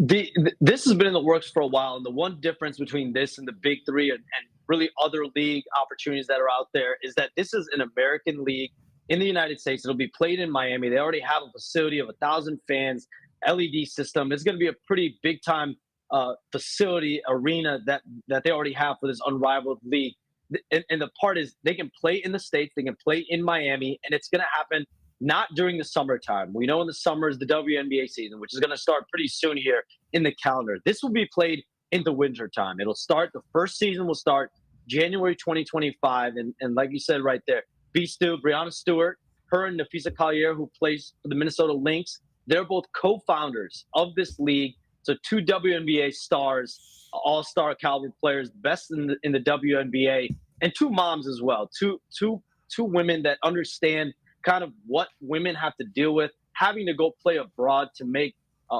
This has been in the works for a while, and the one difference between this and the Big Three and really other league opportunities that are out there is that this is an American league in the United States. It'll be played in Miami. They already have a facility of 1,000 fans, LED system. It's going to be a pretty big time facility arena that they already have for this unrivaled league. And the part is they can play in the states, they can play in Miami, and it's going to happen not during the summertime. We know in the summer is the WNBA season, which is going to start pretty soon here in the calendar. This will be played in the winter time. It'll start, the first season will start January 2025. And like you said right there, Breanna Stewart, her and Nafisa Collier, who plays for the Minnesota Lynx, they're both co-founders of this league. So two WNBA stars, all-star caliber players, best in the WNBA, and two moms as well. Two women that understand kind of what women have to deal with, having to go play abroad to make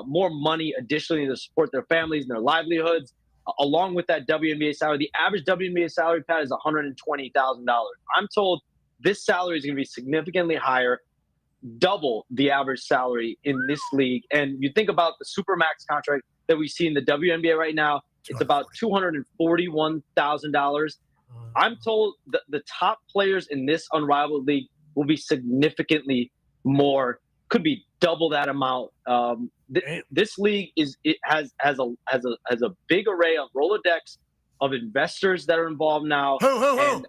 more money additionally to support their families and their livelihoods, along with that WNBA salary. The average WNBA salary, Pat, is $120,000. I'm told this salary is going to be significantly higher, double the average salary in this league. And you think about the Supermax contract that we see in the WNBA right now, it's about $241,000. I'm told that the top players in this unrivaled league will be significantly more, could be double that amount. This league has a big array of Rolodex of investors that are involved now. And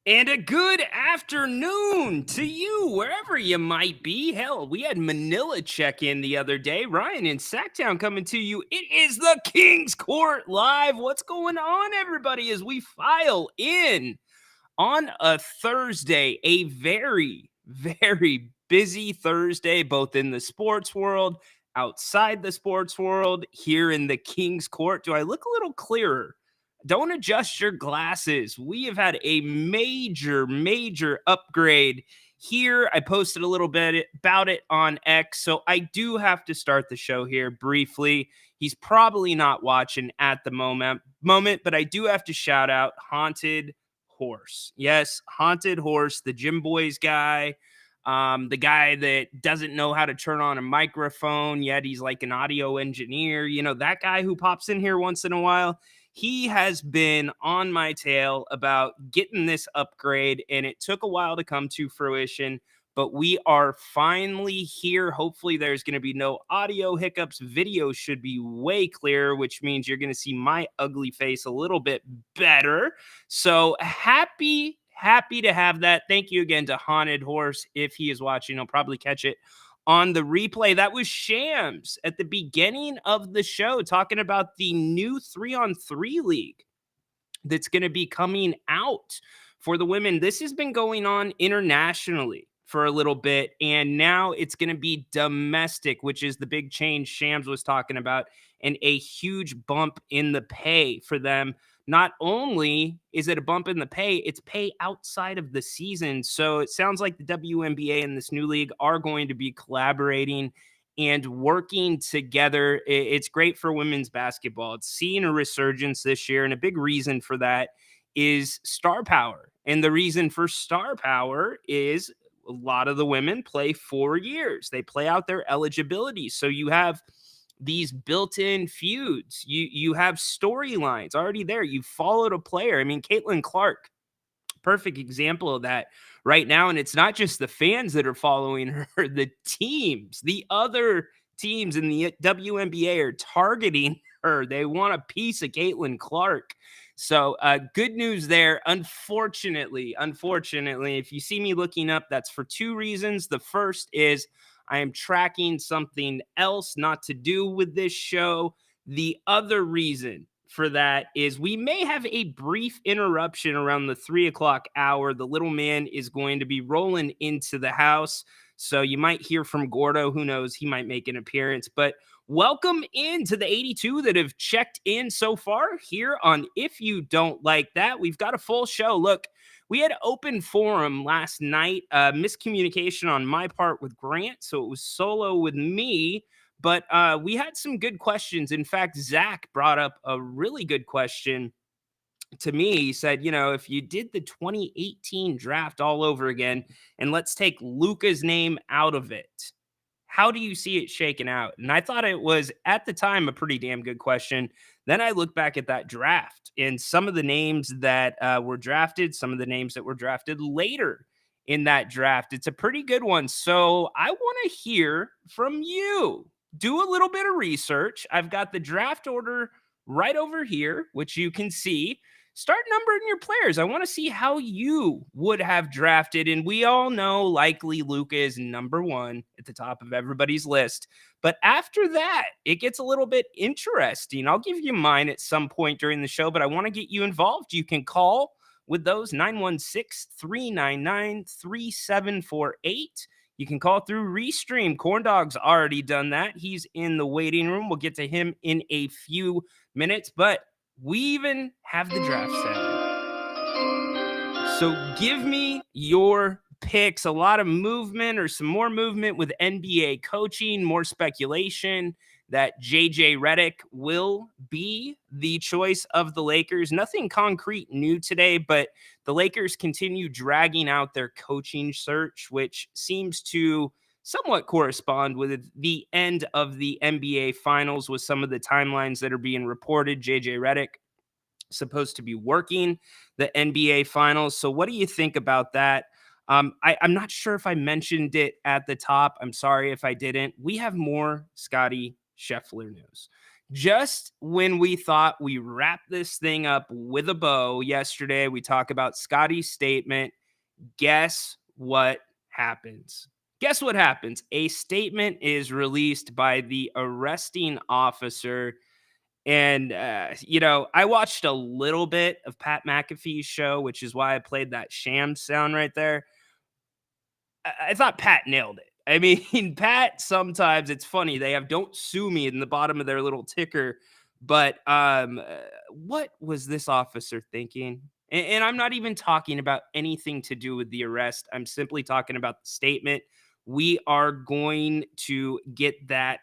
And a good afternoon to you, wherever you might be. Hell, we had Manila check in the other day. Ryan in Sacktown coming to you. It is the King's Court Live. What's going on, everybody, as we file in on a Thursday, a very, very busy Thursday, both in the sports world, outside the sports world, here in the King's Court. Do I look a little clearer? Don't adjust your glasses. We have had a major upgrade here. I posted a little bit about it on X, so I do have to start the show here briefly. He's probably not watching at the moment, but I do have to shout out Haunted Horse. Yes, Haunted Horse, the Gym Boys guy, the guy that doesn't know how to turn on a microphone, yet he's like an audio engineer. You know, that guy who pops in here once in a while. He has been on my tail about getting this upgrade, and it took a while to come to fruition, but we are finally here. Hopefully there's going to be no audio hiccups. Video should be way clearer, which means you're going to see my ugly face a little bit better. So happy to have that. Thank you again to Haunted Horse. If he is watching, he'll probably catch it on the replay. That was Shams at the beginning of the show talking about the new 3-on-3 league that's going to be coming out for the women. This has been going on internationally for a little bit, and now it's going to be domestic, which is the big change Shams was talking about, and a huge bump in the pay for them. Not only is it a bump in the pay, it's pay outside of the season. So it sounds like the WNBA and this new league are going to be collaborating and working together. It's great for women's basketball. It's seeing a resurgence this year, and a big reason for that is star power. And the reason for star power is a lot of the women play 4 years. They play out their eligibility. So you have these built-in feuds. You have storylines already there. You followed a player. I mean, Caitlin Clark, perfect example of that right now. And it's not just the fans that are following her. The teams, the other teams in the WNBA are targeting her. They want a piece of Caitlin Clark. So good news there. Unfortunately, if you see me looking up, that's for two reasons. The first is I am tracking something else not to do with this show. The other reason for that is we may have a brief interruption around the 3 o'clock hour. The little man is going to be rolling into the house. So you might hear from Gordo. Who knows? He might make an appearance. But welcome into the 82 that have checked in so far here on If You Don't Like That. We've got a full show. Look, we had open forum last night, miscommunication on my part with Grant. So it was solo with me. But we had some good questions. In fact, Zach brought up a really good question to me. He said, if you did the 2018 draft all over again, and let's take Luka's name out of it, how do you see it shaking out? And I thought it was, at the time, a pretty damn good question. Then I look back at that draft and some of the names that were drafted, some of the names that were drafted later in that draft. It's a pretty good one. So I want to hear from you. Do a little bit of research. I've got the draft order right over here, which you can see. Start numbering your players. I want to see how you would have drafted. And we all know likely Luka is number one at the top of everybody's list. But after that, it gets a little bit interesting. I'll give you mine at some point during the show, but I want to get you involved. You can call with those 916-399-3748. You can call through Restream. Corn Dog's already done that. He's in the waiting room. We'll get to him in a few minutes, but we even have the draft set. So give me your picks. A lot of movement or some more movement with NBA coaching, more speculation that JJ Redick will be the choice of the Lakers. Nothing concrete new today, but the Lakers continue dragging out their coaching search, which seems to somewhat correspond with the end of the NBA Finals with some of the timelines that are being reported. JJ Redick supposed to be working the NBA Finals. So what do you think about that? I'm not sure if I mentioned it at the top. I'm sorry if I didn't. We have more Scottie Scheffler news. Just when we thought we wrapped this thing up with a bow yesterday, we talk about Scottie's statement. Guess what happens? Guess what happens? A statement is released by the arresting officer. And, I watched a little bit of Pat McAfee's show, which is why I played that sham sound right there. I thought Pat nailed it. I mean, Pat, sometimes it's funny. They have "Don't sue me" in the bottom of their little ticker. But what was this officer thinking? And I'm not even talking about anything to do with the arrest. I'm simply talking about the statement. We are going to get that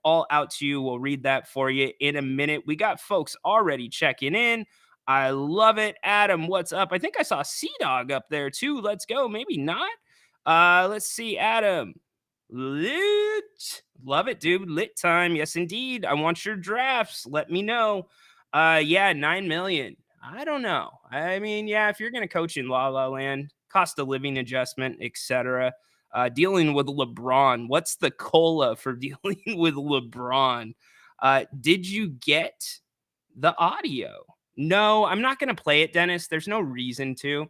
all out to you. We'll read that for you in a minute. We got folks already checking in. I love it. Adam, what's up? I think I saw Sea-Dog up there too. Let's go. Maybe not. Let's see, Adam. Lit. Love it, dude. Lit time. Yes, indeed. I want your drafts. Let me know. Yeah, 9 million. I don't know. I mean, yeah, if you're going to coach in La La Land, cost of living adjustment, etc. Dealing with LeBron. What's the COLA for dealing with LeBron? Did you get the audio? No, I'm not going to play it, Dennis. There's no reason to.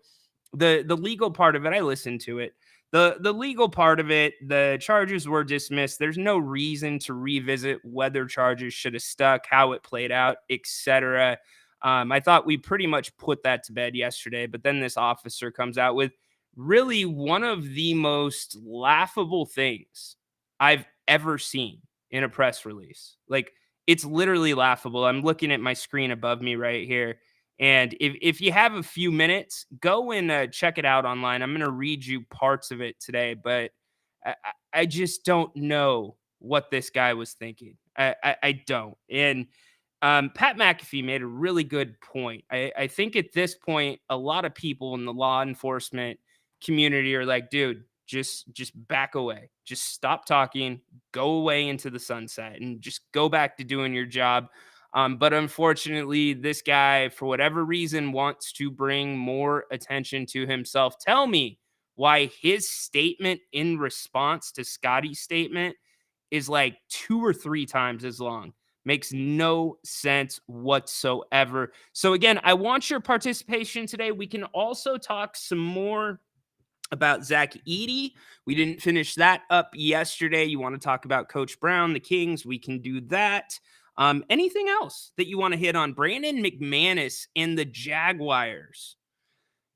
The legal part of it, I listened to it. The legal part of it, the charges were dismissed. There's no reason to revisit whether charges should have stuck, how it played out, etc. I thought we pretty much put that to bed yesterday, but then this officer comes out with really one of the most laughable things I've ever seen in a press release. Like, it's literally laughable. I'm looking at my screen above me right here. And if you have a few minutes, go and check it out online. I'm going to read you parts of it today, but I just don't know what this guy was thinking. I don't. And Pat McAfee made a really good point. I think at this point, a lot of people in the law enforcement community are like, dude, just back away. Just stop talking, go away into the sunset, and just go back to doing your job. But unfortunately, this guy, for whatever reason, wants to bring more attention to himself. Tell me why his statement in response to Scottie's statement is like 2 or 3 times as long. Makes no sense whatsoever. So again, I want your participation today. We can also talk some more about Zach Edey. We didn't finish that up yesterday. You want to talk about Coach Brown, the Kings? We can do that. Anything else that you want to hit on? Brandon McManus and the Jaguars.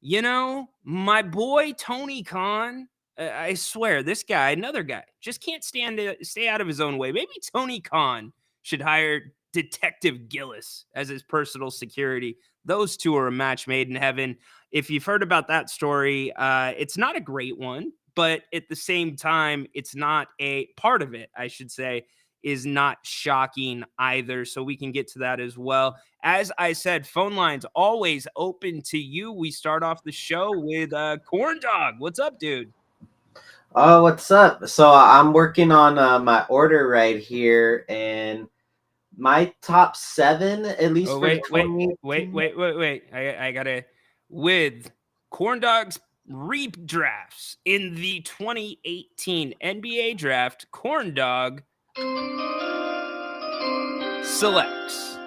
My boy Tony Khan I swear, this guy, another guy, just can't stay out of his own way. Maybe Tony Khan should hire Detective Gillis as his personal security. Those two are a match made in heaven. If you've heard about that story, it's not a great one, but at the same time, it's not a part of it, I should say, is not shocking either. So we can get to that as well. As I said, phone lines always open to you. We start off the show with Corn Dog. What's up, dude? Oh, what's up? So I'm working on my order right here, and my top seven, at least Oh, for wait, wait, wait, 2018. wait, wait, wait. I gotta with Corn Dog's redrafts in the 2018 NBA draft, Corn Dog selects.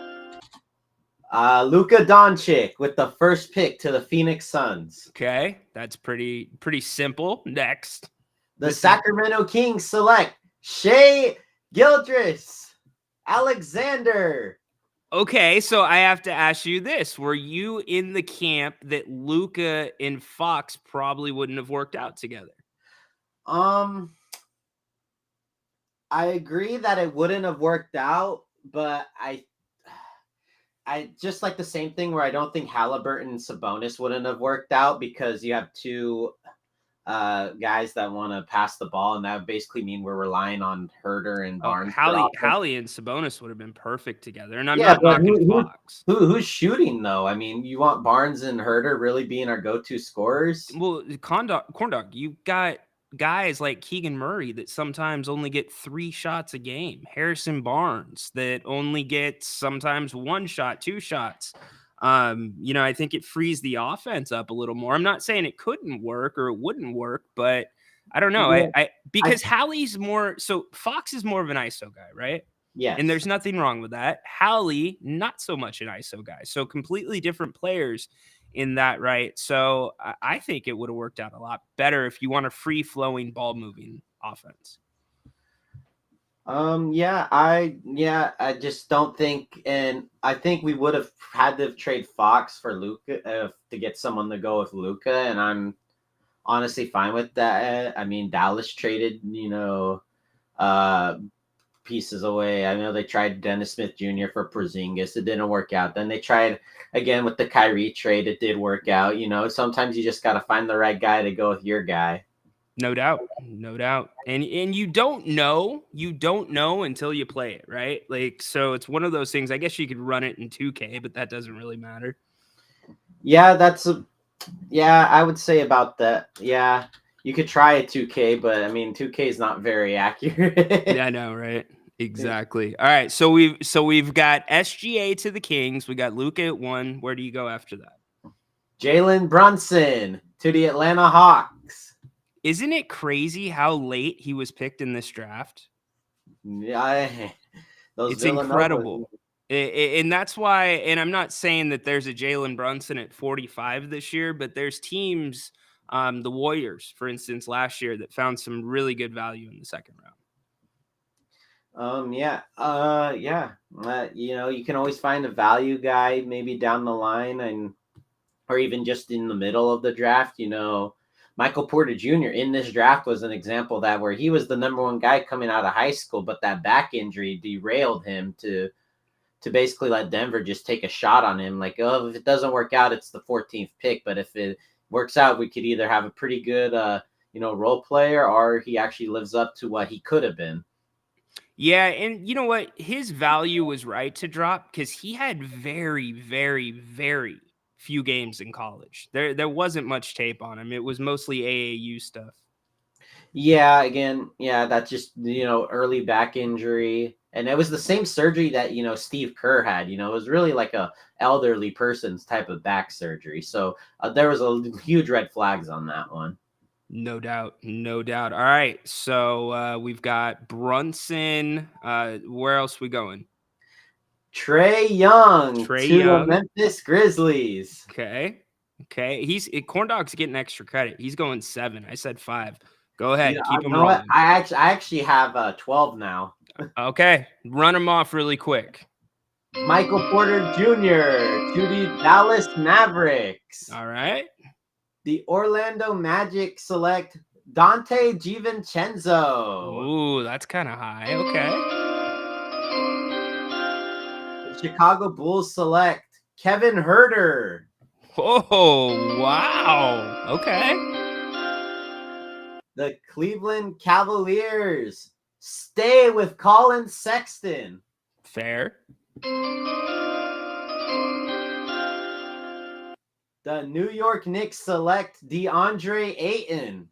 Luka Doncic with the first pick to the Phoenix Suns. Okay, that's pretty simple. Next. The Sacramento Kings select Shea Gildress Alexander. Okay, so I have to ask you this. Were you in the camp that Luka and Fox probably wouldn't have worked out together? I agree that it wouldn't have worked out, but I just like the same thing where I don't think Halliburton and Sabonis wouldn't have worked out because you have two guys that want to pass the ball, and that would basically mean we're relying on Herter and Barnes. Hallie and Sabonis would have been perfect together, and I'm Yeah, not but knocking Fox. who's shooting though? I mean, you want Barnes and Herter really being our go-to scorers? Well, Corn Dog, you got guys like Keegan Murray that sometimes only get 3 shots a game. Harrison Barnes that only gets sometimes 1 shot, 2 shots. I think it frees the offense up a little more. I'm not saying it couldn't work or it wouldn't work, but I don't know. Yeah. Because Hallie's more so Fox is more of an ISO guy, right? Yeah. And there's nothing wrong with that. Hallie, not so much an ISO guy. So completely different players in that, right? So I think it would have worked out a lot better if you want a free flowing ball moving offense. I just don't think, and I think we would have had to trade Fox for Luka to get someone to go with Luka, and I'm honestly fine with that. I mean, Dallas traded, pieces away. I know they tried Dennis Smith Jr. for Porzingis. It didn't work out. Then they tried again with the Kyrie trade. It did work out. Sometimes you just got to find the right guy to go with your guy. No doubt. And you don't know until you play it, right? So it's one of those things. I guess you could run it in 2K, but that doesn't really matter. Yeah, I would say about that. Yeah, you could try a 2K, but I mean 2K is not very accurate. Yeah, I know, right? Exactly. All right, so we've got SGA to the Kings. We got Luka at 1. Where do you go after that? Jalen Brunson to the Atlanta Hawks. Isn't it crazy how late he was picked in this draft? Yeah, it's incredible. And that's why, and I'm not saying that there's a Jalen Brunson at 45 this year, but there's teams, the Warriors, for instance, last year that found some really good value in the second round. You can always find a value guy maybe down the line or even just in the middle of the draft. Michael Porter Jr. in this draft was an example that where he was the number 1 guy coming out of high school, but that back injury derailed him to basically let Denver just take a shot on him. Like, oh, if it doesn't work out, it's the 14th pick. But if it works out, we could either have a pretty good, role player, or he actually lives up to what he could have been. Yeah, and you know what? His value was right to drop because he had very, very, very few games in college. There wasn't much tape on him. It was mostly AAU stuff. Yeah, again, that's just, early back injury. And it was the same surgery that, Steve Kerr had. It was really like a elderly person's type of back surgery. So there was a huge red flags on that one. No doubt. All right, so we've got Brunson. Where else we going? Trae Young to the Memphis Grizzlies. Okay. Corn Dog's getting extra credit. He's going 7. I said 5. Go ahead. Keep him rolling. I actually have 12 now. Okay. Run them off really quick. Michael Porter Jr. to the Dallas Mavericks. All right. The Orlando Magic select Dante DiVincenzo. Ooh, that's kind of high. Okay. The Chicago Bulls select Kevin Herter. Oh, wow. Okay. The Cleveland Cavaliers stay with Colin Sexton. Fair. The New York Knicks select DeAndre Ayton.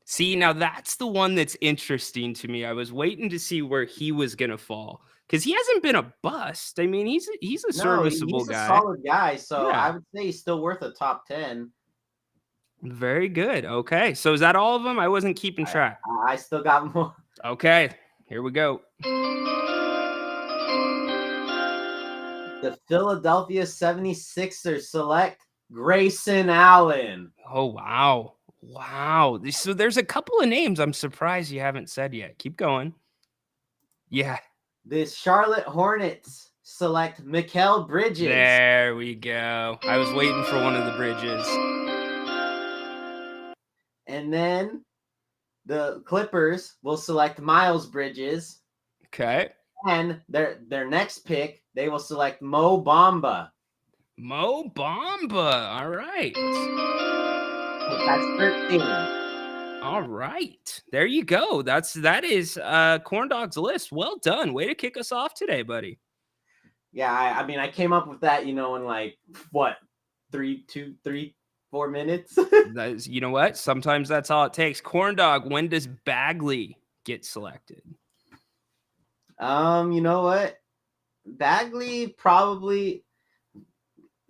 See, now that's the one that's interesting to me. I was waiting to see where he was going to fall because he hasn't been a bust. I mean, he's a serviceable he's a guy. solid guy, so Yeah. I would say he's still worth a top 10. Very good. Okay. So is that all of them? I wasn't keeping track. I still got more. Okay. Here we go. The Philadelphia 76ers select Grayson Allen. Oh, wow. Wow. So there's a couple of names I'm surprised you haven't said yet. Keep going. Yeah. The Charlotte Hornets select Mikal Bridges. There we go. I was waiting for one of the Bridges. And then the Clippers will select Miles Bridges. Okay. And their next pick, they will select Mo Bamba. Mo Bamba. All right. That's 13. All right. There you go. That is Corn Dog's list. Well done. Way to kick us off today, buddy. Yeah, I mean, I came up with that, in like, what, 4 minutes? You know what? Sometimes that's all it takes. Corn Dog, when does Bagley get selected? You know what? Bagley probably,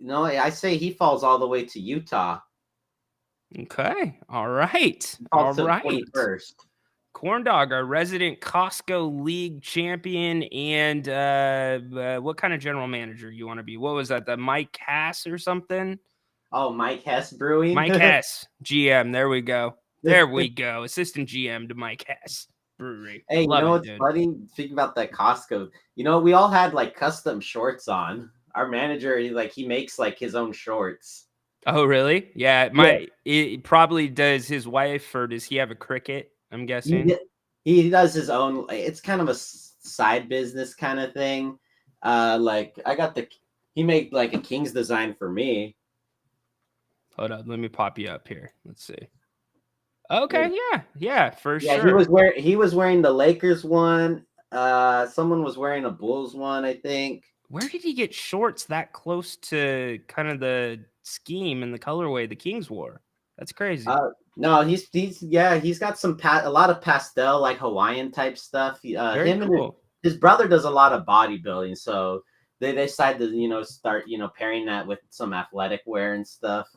I say he falls all the way to Utah. Okay. All right. All right. 21st. Corn Dog, our resident Costco League champion, and what kind of general manager you want to be? What was that? The Mike Hess or something? Oh, Mike Hess Brewing? Mike Hess, GM. There we go. There we go. Assistant GM to Mike Hess Brewery. Hey, Love you know it, what's dude. funny? Thinking about that Costco. We all had like custom shorts on. Our manager, he makes like his own shorts. Oh, really? Yeah. It probably does his wife, or does he have a Cricut? I'm guessing. He does his own. It's kind of a side business kind of thing. He made like a King's design for me. Hold on, let me pop you up here. Let's see. Okay, yeah, for sure. Yeah, he was wearing the Lakers one. Someone was wearing a Bulls one, I think. Where did he get shorts that close to kind of the scheme and the colorway the Kings wore? That's crazy. No, he's got a lot of pastel, like Hawaiian type stuff. Very cool. And his brother does a lot of bodybuilding, so they decided to start pairing that with some athletic wear and stuff.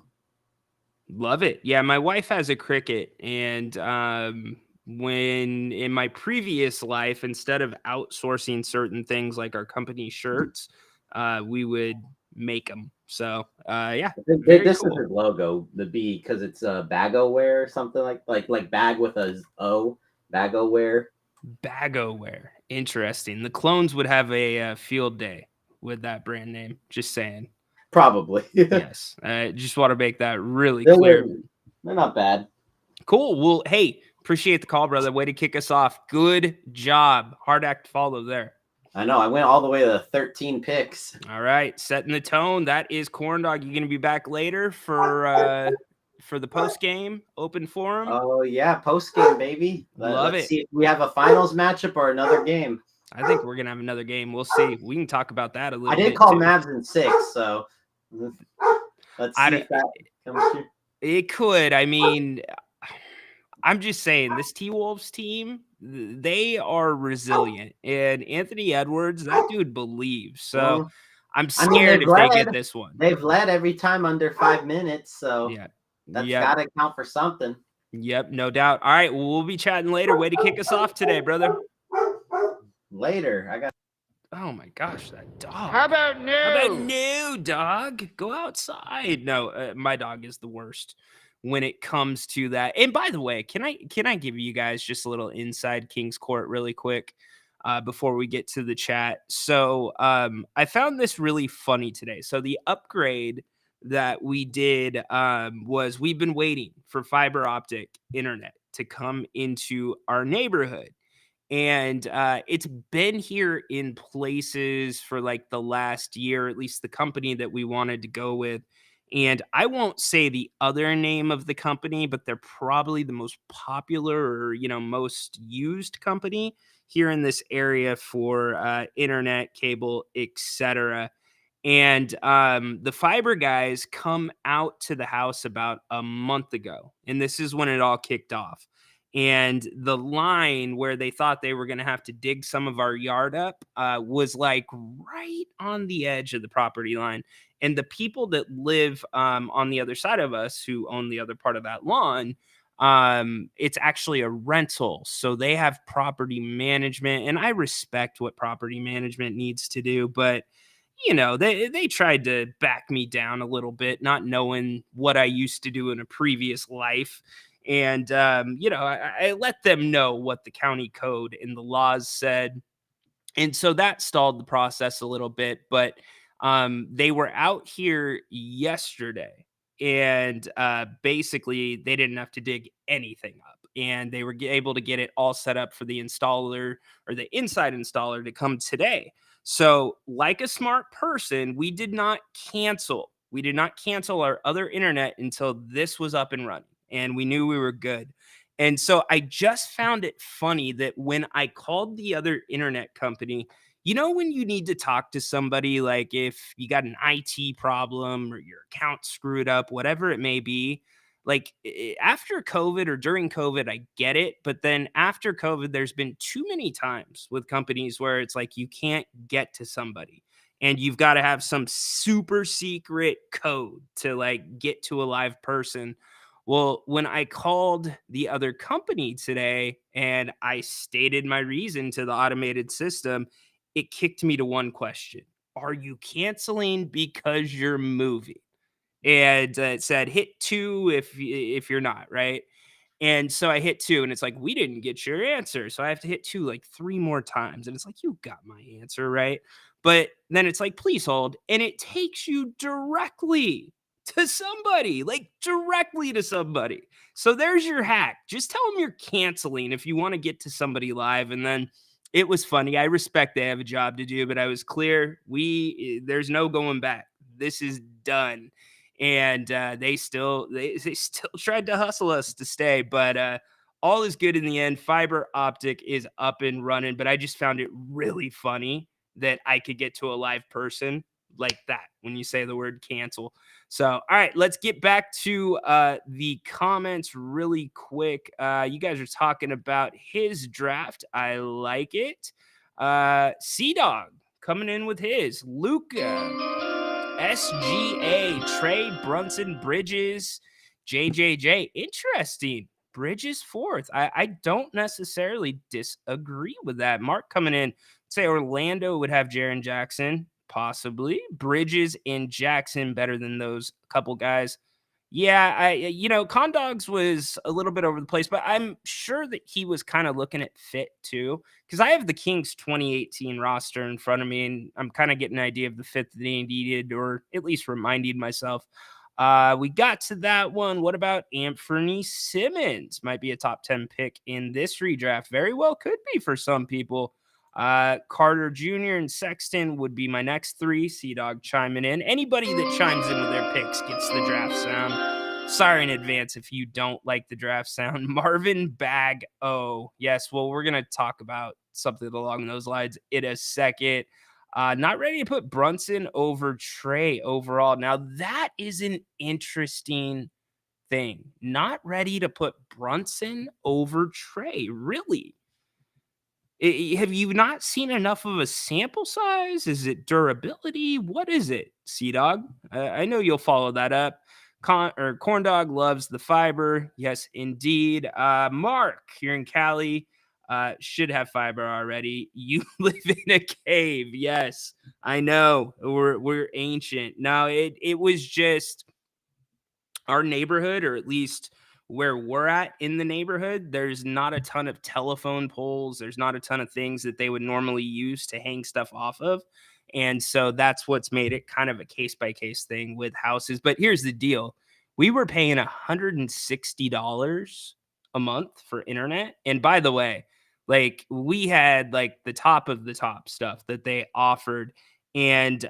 Love it. Yeah, my wife has a Cricut, and when in my previous life, instead of outsourcing certain things like our company shirts, we would make them. So yeah, this is his logo, the B, because it's Bagoware or something like bag with a O, Bagoware. Bagoware. Interesting. The clones would have a field day with that brand name. Just saying. Probably. Yes. I just want to make that really clear. They're not bad. Cool. Well, hey, appreciate the call, brother. Way to kick us off. Good job. Hard act to follow there. I know. I went all the way to 13 picks. All right. Setting the tone. That is Corn Dog. You're going to be back later for the post-game open forum? Oh, yeah. Post-game, baby. Let's see if we have a finals matchup or another game. I think we're going to have another game. We'll see. We can talk about that a little bit. I did call Mavs in 6, so let's see if that comes through. It could. I mean, I'm just saying, this T-Wolves team, they are resilient. And Anthony Edwards, that dude believes. So I'm scared if they get this one. They've led every time under 5 minutes, so that's got to count for something. Yep, no doubt. All right, well, we'll be chatting later. Way to kick us off today, brother. Later. Oh my gosh, that dog. How about new? How about new, dog? Go outside. No, my dog is the worst when it comes to that. And by the way, can I give you guys just a little inside King's Court really quick before we get to the chat? So I found this really funny today. So the upgrade that we did was we've been waiting for fiber optic internet to come into our neighborhood. And it's been here in places for like the last year, at least the company that we wanted to go with. And I won't say the other name of the company, but they're probably the most popular or, most used company here in this area for internet, cable, etc. And the fiber guys come out to the house about a month ago. And this is when it all kicked off. And the line where they thought they were going to have to dig some of our yard up was like right on the edge of the property line. And the people that live on the other side of us, who own the other part of that lawn, it's actually a rental. So they have property management. And I respect what property management needs to do. But they tried to back me down a little bit, not knowing what I used to do in a previous life. And, I let them know what the county code and the laws said. And so that stalled the process a little bit. But they were out here yesterday, and basically they didn't have to dig anything up. And they were able to get it all set up for the installer or the inside installer to come today. So, like a smart person, we did not cancel. We did not cancel our other internet until this was up and running, and we knew we were good. And so I just found it funny that when I called the other internet company, when you need to talk to somebody, like if you got an IT problem or your account screwed up, whatever it may be, like after COVID or during COVID, I get it. But then after COVID, there's been too many times with companies where it's like you can't get to somebody and you've got to have some super secret code to like get to a live person. Well, when I called the other company today and I stated my reason to the automated system, it kicked me to one question. Are you canceling because you're moving? And it said hit 2 if you're not, right? And so I hit 2 and it's like, we didn't get your answer. So I have to hit 2 like 3 more times. And it's like, you got my answer, right? But then it's like, please hold. And it takes you directly to somebody, like directly to somebody. So there's your hack. Just tell them you're canceling if you want to get to somebody live. And then it was funny. I respect they have a job to do, but I was clear. There's no going back. This is done. And they still tried to hustle us to stay, but all is good in the end. Fiber optic is up and running, but I just found it really funny that I could get to a live person like that when you say the word cancel. So, all right, let's get back to the comments really quick. You guys are talking about his draft. I like it. C-Dog coming in with his. Luca. SGA, Trey, Brunson, Bridges, JJJ. Interesting. Bridges fourth. I don't necessarily disagree with that. Mark coming in. Say Orlando would have Jaren Jackson, possibly. Bridges and Jackson better than those couple guys. Yeah, Condogs was a little bit over the place, but I'm sure that he was kind of looking at fit too, because I have the Kings 2018 roster in front of me, and I'm kind of getting an idea of the fit that they needed, or at least reminding myself. We got to that one. What about Anthony Simmons? Might be a top 10 pick in this redraft. Very well could be for some people. Carter Jr. and Sexton would be my next 3. C-Dog chiming in. Anybody that chimes in with their picks gets the draft sound. Sorry in advance if you don't like the draft sound. Marvin Bag O. Yes, well, we're going to talk about something along those lines in a second. Not ready to put Brunson over Trey overall. Now, that is an interesting thing. Not ready to put Brunson over Trey. Really? Have you not seen enough of a sample size? Is it durability? What is it, C-Dog? I know you'll follow that up. Corn Dog loves the fiber. Yes, indeed. Mark here in Cali should have fiber already. You live in a cave. Yes, I know. We're ancient. No, it was just our neighborhood, or at least where we're at in the neighborhood, there's not a ton of telephone poles. There's not a ton of things that they would normally use to hang stuff off of. And so that's what's made it kind of a case by case thing with houses. But here's the deal. We were paying $160 a month for internet. And by the way, like we had like the top of the top stuff that they offered. And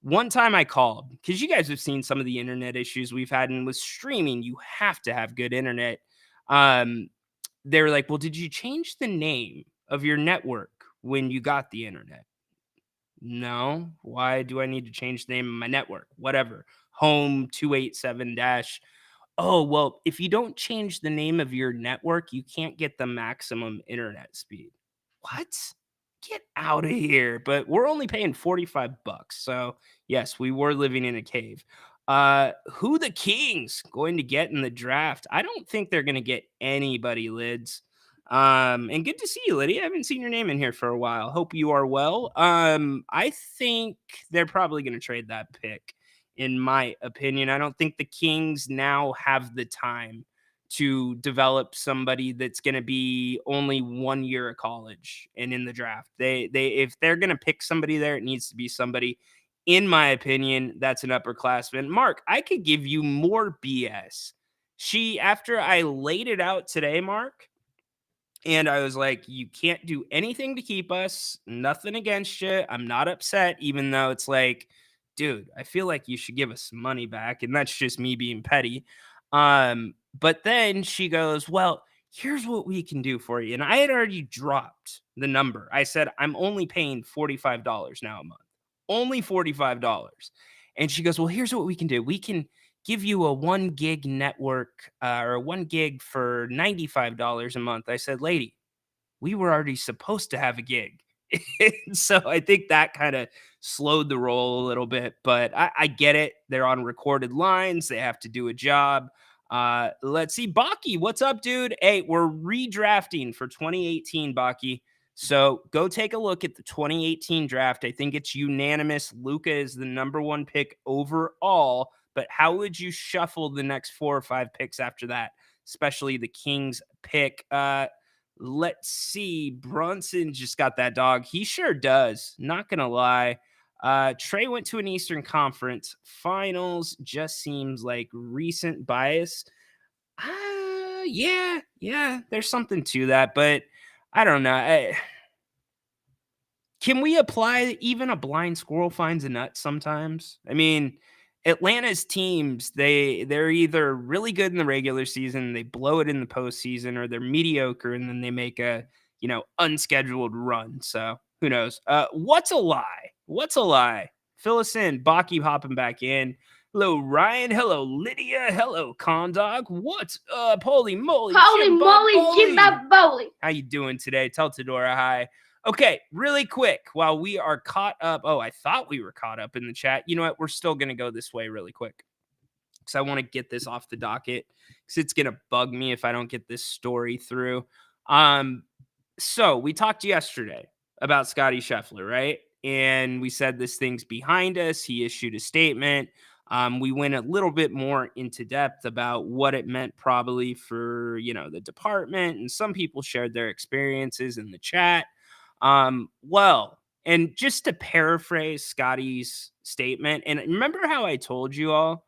one time I called because you guys have seen some of the internet issues we've had, and with streaming, you have to have good internet. Um, they were like, "Well, did you change the name of your network when you got the internet?" No. Why do I need to change the name of my network? Whatever. Home 287 dash. Oh, well, if you don't change the name of your network, you can't get the maximum internet speed. What? Get out of here. But we're only paying 45 bucks. So, yes, we were living in a cave. Who the Kings going to get in the draft? I don't think they're going to get anybody, Lids. And good to see you, Lydia. I haven't seen your name in here for a while. Hope you are well. I think they're probably going to trade that pick, in my opinion. I don't think the Kings now have the time to develop somebody that's going to be only 1 year of college and in the draft. They if they're going to pick somebody there, it needs to be somebody, in my opinion, that's an upperclassman. Mark, I could give you more BS. After I laid it out today, Mark, and I was like, you can't do anything to keep us. Nothing against you. I'm not upset, even though it's like, dude, I feel like you should give us some money back. And that's just me being petty. But then she goes, well, here's what we can do for you. And I had already dropped the number. I said, I'm only paying $45 now a month. Only $45. And she goes, well, here's what we can do. We can give you a 1 gig network or 1 gig for $95 a month. I said, lady, we were already supposed to have a gig. So I think that kind of slowed the roll a little bit, but I get it. They're on recorded lines. They have to do a job. Let's see. Baki, what's up, dude? Hey, we're redrafting for 2018, Baki. So go take a look at the 2018 draft. I think it's unanimous. Luka is the number 1 pick overall. But how would you shuffle the next 4 or 5 picks after that, especially the Kings pick? Let's see. Brunson just got that dog. He sure does. Not going to lie. Trey went to an Eastern Conference Finals. Just seems like recent bias. Yeah. There's something to that, but I don't know. Can we apply even a blind squirrel finds a nut sometimes? I mean, Atlanta's teams, they're either really good in the regular season, they blow it in the postseason, or they're mediocre and then they make a, unscheduled run. So who knows? What's a lie? What's a lie? Fill us in. Baki hopping back in. Hello, Ryan. Hello, Lydia. Hello, Condog. What's up? Holy moly. Holy moly, Jimbo Bowley. How you doing today? Tell Tedora hi. Okay, really quick, while we are caught up. Oh, I thought we were caught up in the chat. You know what? We're still going to go this way really quick because I want to get this off the docket because it's going to bug me if I don't get this story through. So we talked yesterday about Scotty Scheffler, right? And we said this thing's behind us. He issued a statement. We went a little bit more into depth about what it meant probably for, the department. And some people shared their experiences in the chat. Well, and just to paraphrase Scotty's statement, and remember how I told you all,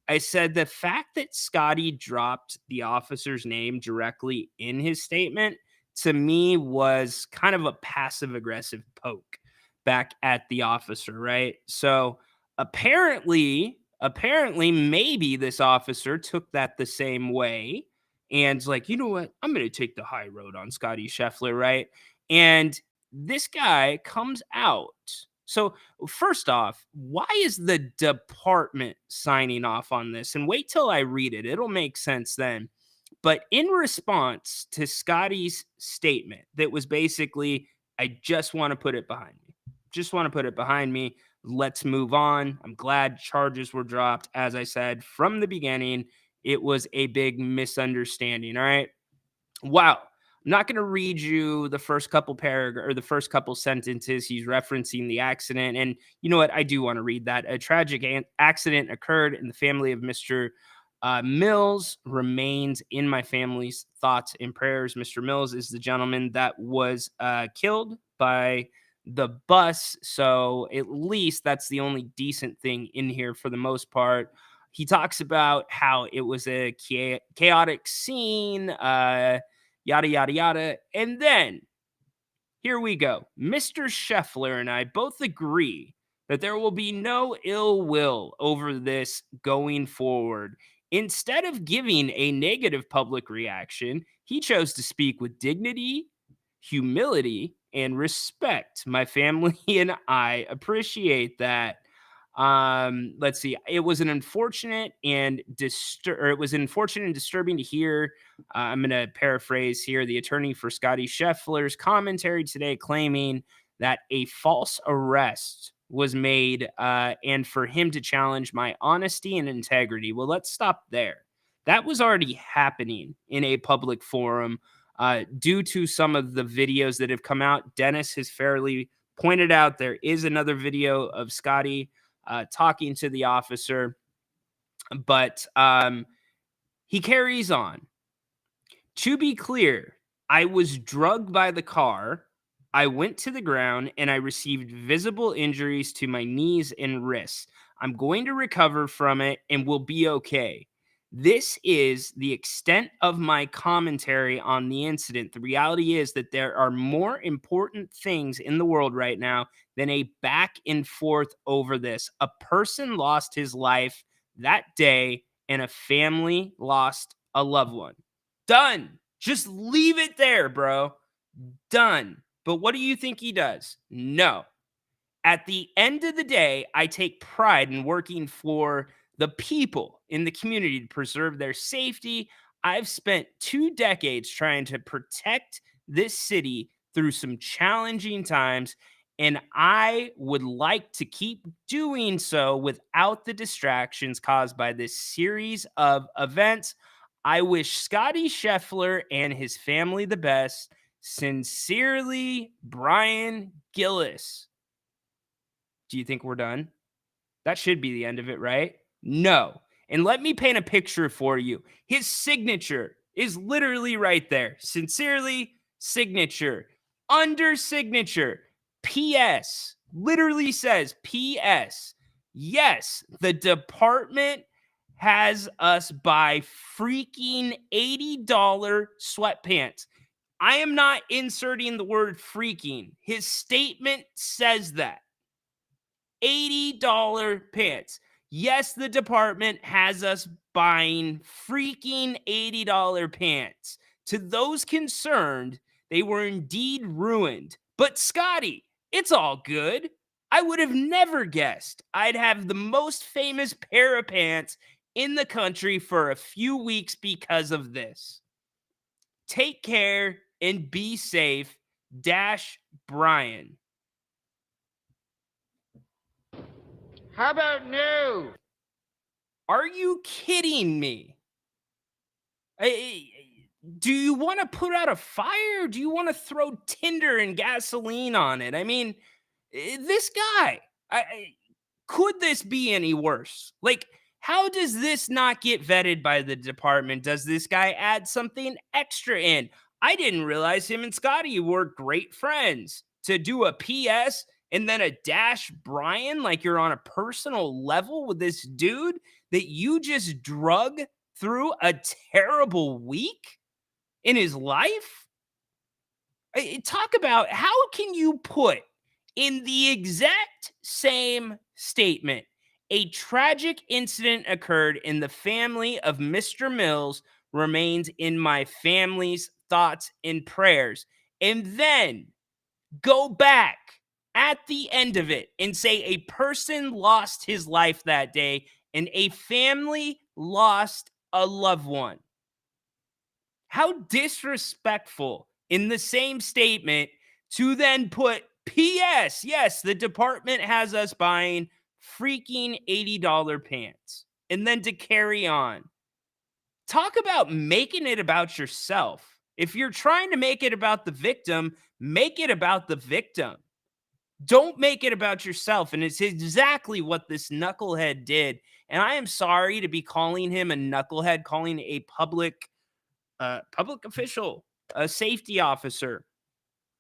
I said the fact that Scotty dropped the officer's name directly in his statement, to me, was kind of a passive aggressive poke back at the officer, right? So apparently, maybe this officer took that the same way and like, you know what? I'm going to take the high road on Scotty Scheffler, right? And this guy comes out. So first off, why is the department signing off on this? And wait till I read it. It'll make sense then. But in response to Scotty's statement that was basically, I just want to put it behind me. Just want to put it behind me. Let's move on. I'm glad charges were dropped. As I said from the beginning, it was a big misunderstanding. All right. Wow. I'm not going to read you the first couple paragraphs or the first couple sentences. He's referencing the accident. And you know what? I do want to read that. A tragic accident occurred in the family of Mr. Mills remains in my family's thoughts and prayers. Mr. Mills is the gentleman that was killed by the bus. So at least that's the only decent thing in here for the most part. He talks about how it was a chaotic scene, yada, yada, yada. And then here we go. Mr. Scheffler and I both agree that there will be no ill will over this going forward. Instead of giving a negative public reaction, he chose to speak with dignity, humility, and respect. My family and I appreciate that. Let's see. It was an unfortunate and disturbing to hear. I'm going to paraphrase here. The attorney for Scotty Scheffler's commentary today claiming that a false arrest was made and for him to challenge my honesty and integrity. Well, let's stop there. That was already happening in a public forum due to some of the videos that have come out. Dennis has fairly pointed out there is another video of Scotty talking to the officer, but he carries on. To be clear, I was drugged by the car. I went to the ground and I received visible injuries to my knees and wrists. I'm going to recover from it and will be okay. This is the extent of my commentary on the incident. The reality is that there are more important things in the world right now than a back and forth over this. A person lost his life that day and a family lost a loved one. Done. Just leave it there, bro. Done. But what do you think he does? No. At the end of the day, I take pride in working for the people in the community to preserve their safety. I've spent 2 decades trying to protect this city through some challenging times, and I would like to keep doing so without the distractions caused by this series of events. I wish Scotty Scheffler and his family the best. Sincerely, Brian Gillis. Do you think we're done? That should be the end of it, right? No. And let me paint a picture for you. His signature is literally right there. Sincerely, signature. Under signature, P.S. Literally says P.S. Yes, the department has us buy freaking $80 sweatpants. I am not inserting the word freaking. His statement says that. $80 pants. Yes, the department has us buying freaking $80 pants. To those concerned, they were indeed ruined. But Scotty, it's all good. I would have never guessed I'd have the most famous pair of pants in the country for a few weeks because of this. Take care and be safe. Brian. How about no? Are you kidding me? Do you want to put out a fire? Do you want to throw tinder and gasoline on it? I mean, this guy, could this be any worse? Like, how does this not get vetted by the department? Does this guy add something extra in? I didn't realize him and Scotty were great friends. To do a PS and then a Brian, like you're on a personal level with this dude that you just drug through a terrible week in his life? Talk about how can you put in the exact same statement, a tragic incident occurred in the family of Mr. Mills remains in my family's thoughts and prayers, and then go back at the end of it and say a person lost his life that day and a family lost a loved one. How disrespectful in the same statement to then put P.S. Yes, the department has us buying freaking $80 pants. And then to carry on. Talk about making it about yourself. If you're trying to make it about the victim, make it about the victim. Don't make it about yourself. And it's exactly what this knucklehead did. And I am sorry to be calling him a knucklehead, calling a public official, a safety officer.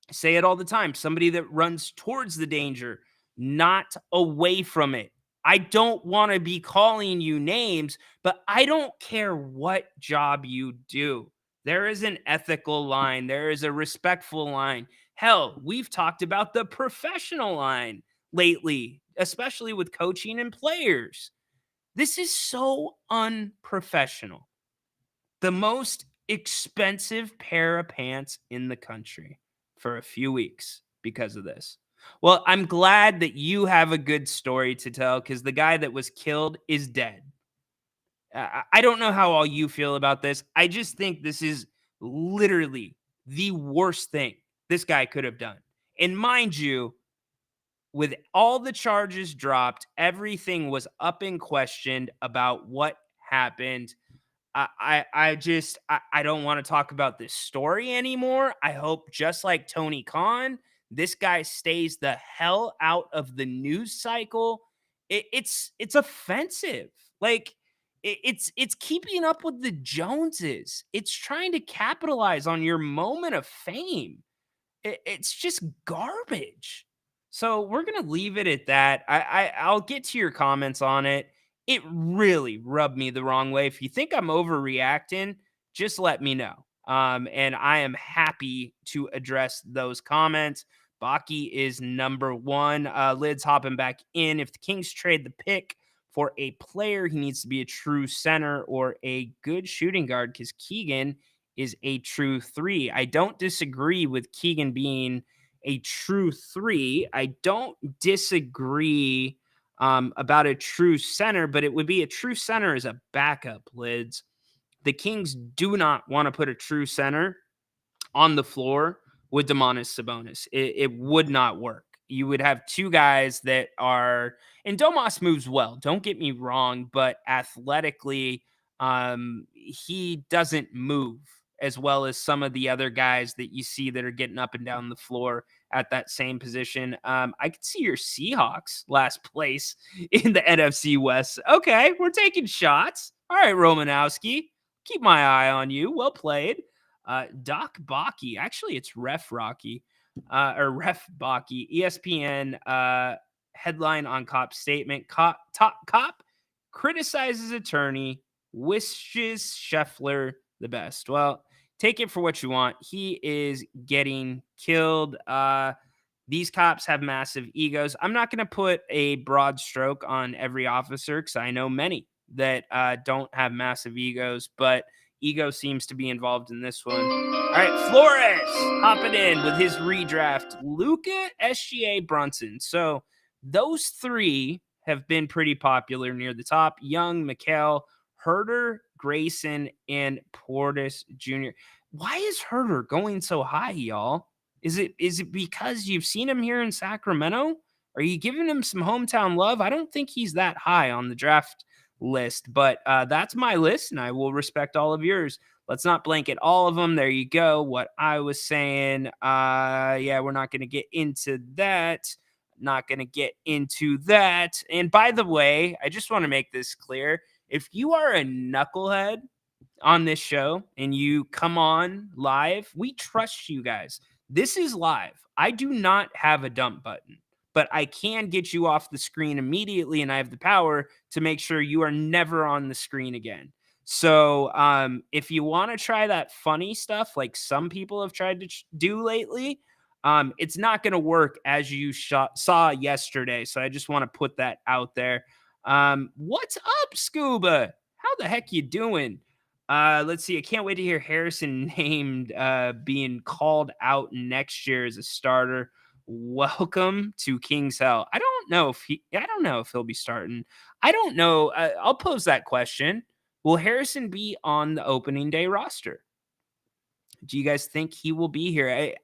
I say it all the time. Somebody that runs towards the danger, not away from it. I don't want to be calling you names, but I don't care what job you do. There is an ethical line, there is a respectful line. Hell, we've talked about the professional line lately, especially with coaching and players. This is so unprofessional. The most expensive pair of pants in the country for a few weeks because of this. Well, I'm glad that you have a good story to tell because the guy that was killed is dead. I don't know how all you feel about this. I just think this is literally the worst thing this guy could have done. And mind you, with all the charges dropped, everything was up and questioned about what happened. I don't want to talk about this story anymore. I hope, just like Tony Khan, this guy stays the hell out of the news cycle. It's offensive. Like it's keeping up with the Joneses. It's trying to capitalize on your moment of fame. It's just garbage. So we're gonna leave it at that. I'll get to your comments on it. It really rubbed me the wrong way. If you think I'm overreacting, just let me know. And I am happy to address those comments. Baki is number one. Lids hopping back in. If the Kings trade the pick for a player, he needs to be a true center or a good shooting guard because Keegan is a true three. I don't disagree with Keegan being a true three. I don't disagree about a true center, but it would be a true center as a backup, Lids. The Kings do not want to put a true center on the floor with Domantas Sabonis. It would not work. You would have two guys that are, and Domas moves well, don't get me wrong, but athletically, he doesn't move as well as some of the other guys that you see that are getting up and down the floor at that same position. I could see your Seahawks last place in the NFC West. Okay, we're taking shots. All right, Romanowski, keep my eye on you. Well played. Doc Baki. Actually, it's Ref Rocky or Ref Baki. ESPN headline on Cop's statement. Cop criticizes attorney, wishes Scheffler the best. Well, take it for what you want. He is getting killed. These cops have massive egos. I'm not going to put a broad stroke on every officer because I know many that don't have massive egos, but ego seems to be involved in this one. All right, Flores hopping in with his redraft. Luka, SGA, Brunson. So those three have been pretty popular near the top. Young, Mikal, Herter, Grayson, and Portis Jr. Why is Herter going so high, y'all? Is it because you've seen him here in Sacramento? Are you giving him some hometown love? I don't think he's that high on the draft list, but that's my list, and I will respect all of yours. Let's not blanket all of them. There you go. What I was saying. Yeah, we're not going to get into that. Not going to get into that. And by the way, I just want to make this clear. If you are a knucklehead on this show and you come on live, we trust you guys. This is live. I do not have a dump button, but I can get you off the screen immediately, and I have the power to make sure you are never on the screen again. So if you want to try that funny stuff like some people have tried to do lately, it's not going to work as you saw yesterday. So I just want to put that out there. What's up, Scuba? How the heck you doing? Let's see. I can't wait to hear Harrison named being called out next year as a starter. Welcome to King's Hell. I don't know if he'll be starting. I don't know. I'll pose that question. Will Harrison be on the opening day roster? Do you guys think he will be here?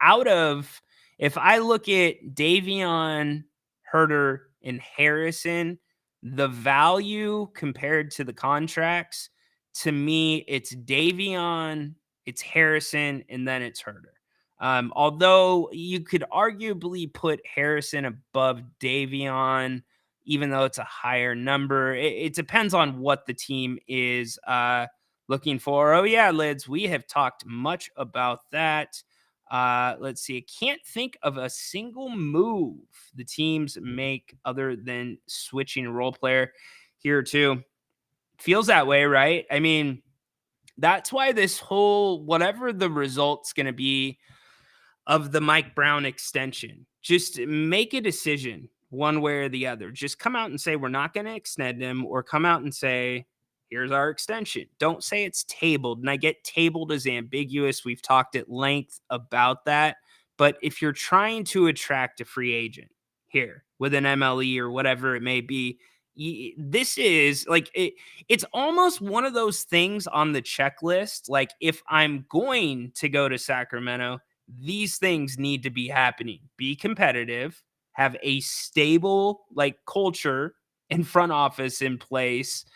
If I look at Davion, Herter, and Harrison, the value compared to the contracts, to me, it's Davion, it's Harrison, and then it's Herter. Although you could arguably put Harrison above Davion, even though it's a higher number. It depends on what the team is looking for. Oh, yeah, Lids, we have talked much about that. Let's see. I can't think of a single move the teams make other than switching role player here too. Feels that way, right? I mean, that's why this whole whatever the result's going to be of the Mike Brown extension, just make a decision one way or the other. Just come out and say we're not going to extend him, or come out and say here's our extension. Don't say it's tabled. And I get tabled as ambiguous. We've talked at length about that. But if you're trying to attract a free agent here with an MLE or whatever it may be, this is like it's almost one of those things on the checklist. Like, if I'm going to go to Sacramento, these things need to be happening. Be competitive, have a stable like culture and front office in place,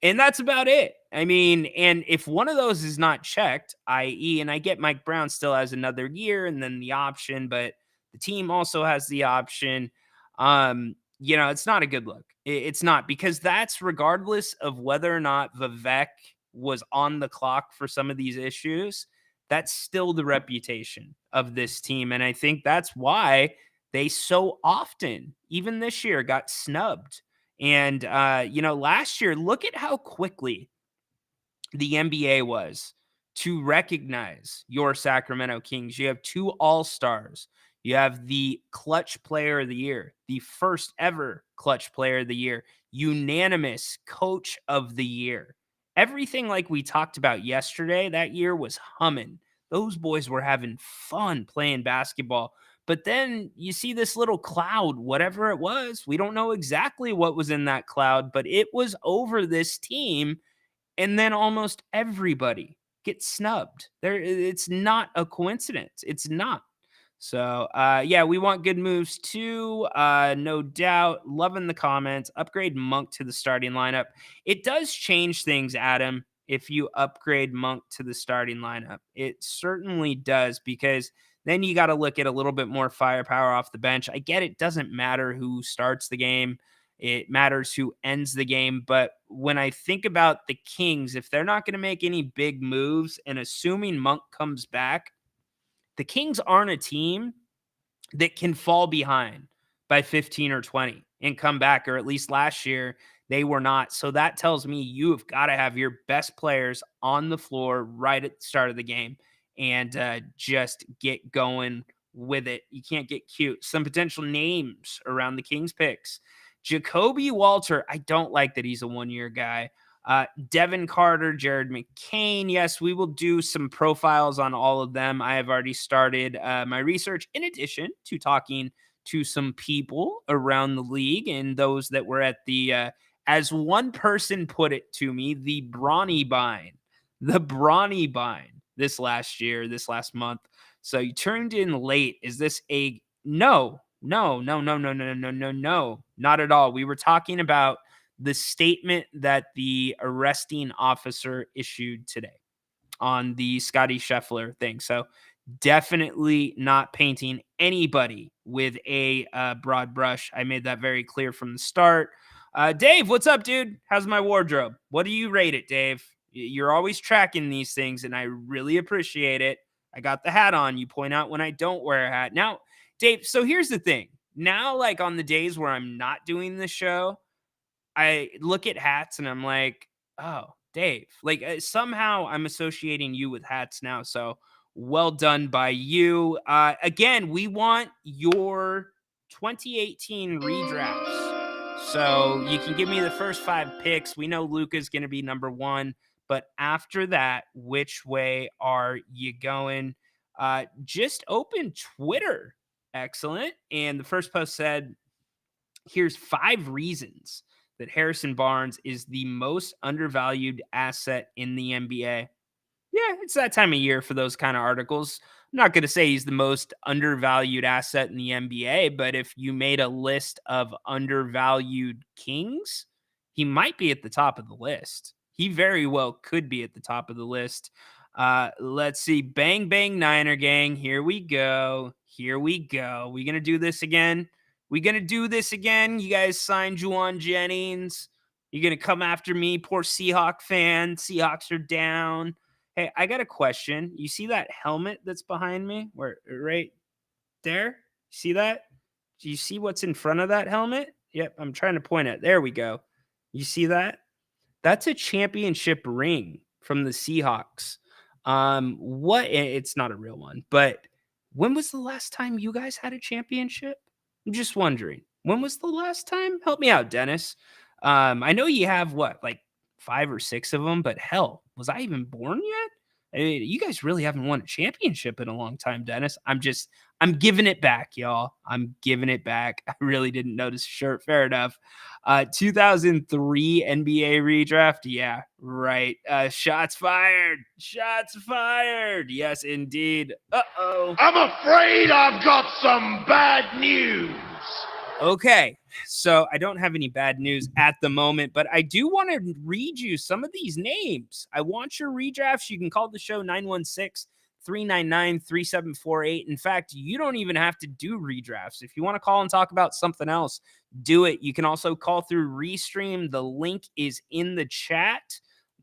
and that's about it. I mean, and if one of those is not checked, i.e., and I get Mike Brown still has another year and then the option, but the team also has the option. It's not a good look. It's not, because that's regardless of whether or not Vivek was on the clock for some of these issues. That's still the reputation of this team. And I think that's why they so often, even this year, got snubbed. And, last year, look at how quickly the NBA was to recognize your Sacramento Kings. You have 2 All-Stars. You have the clutch player of the year, the first ever clutch player of the year, unanimous coach of the year. Everything like we talked about yesterday, that year was humming. Those boys were having fun playing basketball. But then you see this little cloud, whatever it was. We don't know exactly what was in that cloud, but it was over this team. And then almost everybody gets snubbed. It's not a coincidence. It's not. So, we want good moves too. No doubt. Loving the comments. Upgrade Monk to the starting lineup. It does change things, Adam, if you upgrade Monk to the starting lineup. It certainly does, because then you got to look at a little bit more firepower off the bench. I get it doesn't matter who starts the game. It matters who ends the game. But when I think about the Kings, if they're not going to make any big moves, and assuming Monk comes back, the Kings aren't a team that can fall behind by 15 or 20 and come back, or at least last year they were not. So that tells me you have got to have your best players on the floor right at the start of the game and just get going with it. You can't get cute. Some potential names around the Kings picks. Jacoby Walter, I don't like that he's a one-year guy. Devin Carter, Jared McCain. Yes, we will do some profiles on all of them. I have already started my research, in addition to talking to some people around the league and those that were at the, as one person put it to me, the Bronny Bine this last month. So you turned in late. Is this a no, not at all. We were talking about the statement that the arresting officer issued today on the Scotty Scheffler thing. So definitely not painting anybody with a broad brush. I made that very clear from the start. Dave, what's up, dude? How's my wardrobe? What do you rate it, Dave? You're always tracking these things, and I really appreciate it. I got the hat on. You point out when I don't wear a hat. Now, Dave, so here's the thing. Now, like on the days where I'm not doing the show, I look at hats and I'm like, oh, Dave, like somehow I'm associating you with hats now. So well done by you. Again, we want your 2018 redrafts. So you can give me the first 5 picks. We know Luka's going to be number 1, but after that, which way are you going? Just open Twitter. Excellent. And the first post said, here's 5 reasons that Harrison Barnes is the most undervalued asset in the NBA. Yeah, it's that time of year for those kind of articles. I'm not going to say he's the most undervalued asset in the NBA, but if you made a list of undervalued Kings, he might be at the top of the list. He very well could be at the top of the list. Let's see. Bang, bang, Niner gang. Here we go. We going to do this again? You guys signed Juwan Jennings. You're going to come after me, poor Seahawk fan. Seahawks are down. Hey, I got a question. You see that helmet that's behind me? Where right there? See that? Do you see what's in front of that helmet? Yep, I'm trying to point it. There we go. You see that? That's a championship ring from the Seahawks. It's not a real one, but when was the last time you guys had a championship? I'm just wondering. When was the last time? Help me out, Dennis. I know you have what, like 5 or 6 of them, but hell, was I even born yet? I mean, you guys really haven't won a championship in a long time, Dennis. I'm giving it back, y'all. I'm giving it back. I really didn't notice a shirt. Fair enough. 2003 NBA redraft. Yeah, right. Shots fired. Shots fired. Yes, indeed. Uh-oh. I'm afraid I've got some bad news. Okay, so I don't have any bad news at the moment, but I do want to read you some of these names. I want your redrafts. You can call the show 916-399-3748. In fact, you don't even have to do redrafts. If you want to call and talk about something else, do it. You can also call through Restream. The link is in the chat.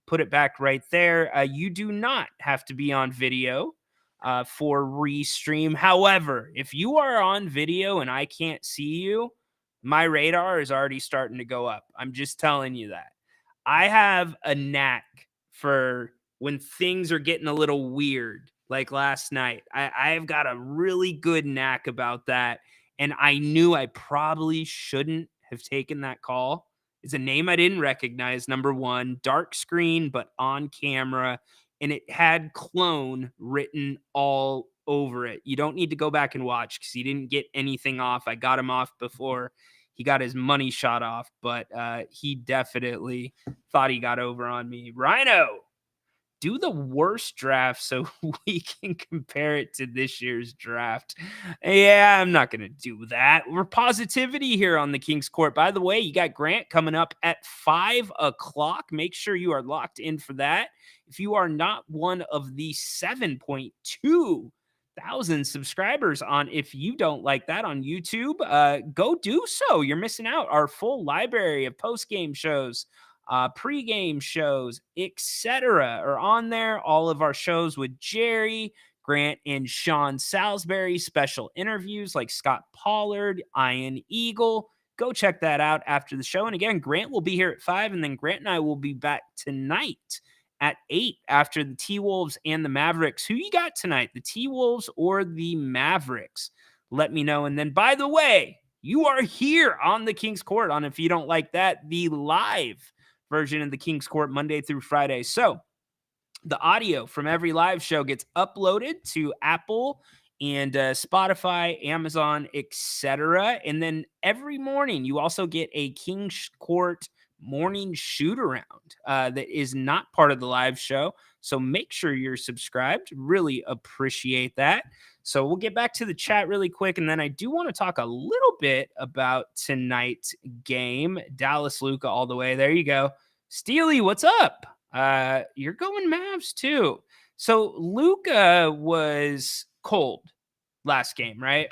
Put it back right there. You do not have to be on video for Restream. However, if you are on video and I can't see you, my radar is already starting to go up. I'm just telling you that. I have a knack for when things are getting a little weird, like last night. I've got a really good knack about that. And I knew I probably shouldn't have taken that call. It's a name I didn't recognize, number one. Dark screen, but on camera. And it had clone written all over it. You don't need to go back and watch because he didn't get anything off. I got him off before he got his money shot off, but he definitely thought he got over on me. Rhino, do the worst draft so we can compare it to this year's draft. Yeah, I'm not going to do that. We're positivity here on the King's Court. By the way, you got Grant coming up at 5 o'clock. Make sure you are locked in for that. If you are not one of the 7.2 thousand subscribers on If You Don't Like That on YouTube, go do so. You're missing out. Our full library of post-game shows, pre-game shows, etc. are on there. All of our shows with Jerry, Grant, and Sean Salisbury, special interviews like Scott Pollard, Ian Eagle. Go check that out after the show. And again, Grant will be here at 5, and then Grant and I will be back tonight at 8 after the T-Wolves and the Mavericks. Who you got tonight, the T-Wolves or the Mavericks? Let me know. And then, by the way, you are here on the King's Court on If You Don't Like That, the live version of the King's Court Monday through Friday. So the audio from every live show gets uploaded to Apple and Spotify, Amazon, etc. And then every morning you also get a King's Court morning shoot around that is not part of the live show. So make sure you're subscribed. Really appreciate that. So we'll get back to the chat really quick. And then I do want to talk a little bit about tonight's game. Dallas Luka all the way. There you go. Steely, what's up? You're going Mavs too. So Luka was cold last game, right?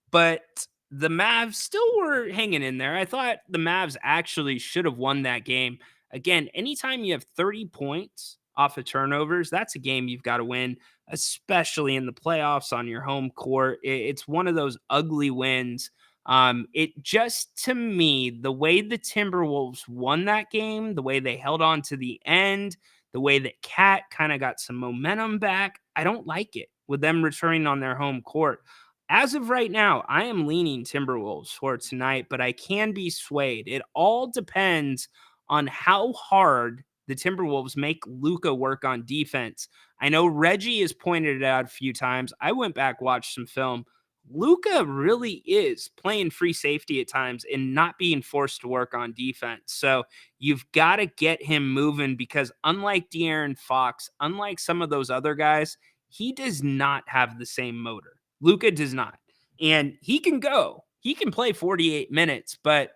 But the Mavs still were hanging in there. I thought the Mavs actually should have won that game. Again, anytime you have 30 points off of turnovers, that's a game you've got to win, especially in the playoffs on your home court. It's one of those ugly wins. It just, to me, the way the Timberwolves won that game, the way they held on to the end, the way that Cat kind of got some momentum back, I don't like it with them returning on their home court. As of right now, I am leaning Timberwolves for tonight, but I can be swayed. It all depends on how hard the Timberwolves make Luka work on defense. I know Reggie has pointed it out a few times. I went back, watched some film. Luka really is playing free safety at times and not being forced to work on defense. So you've got to get him moving because unlike De'Aaron Fox, unlike some of those other guys, he does not have the same motor. Luka does not. And he can go. He can play 48 minutes, but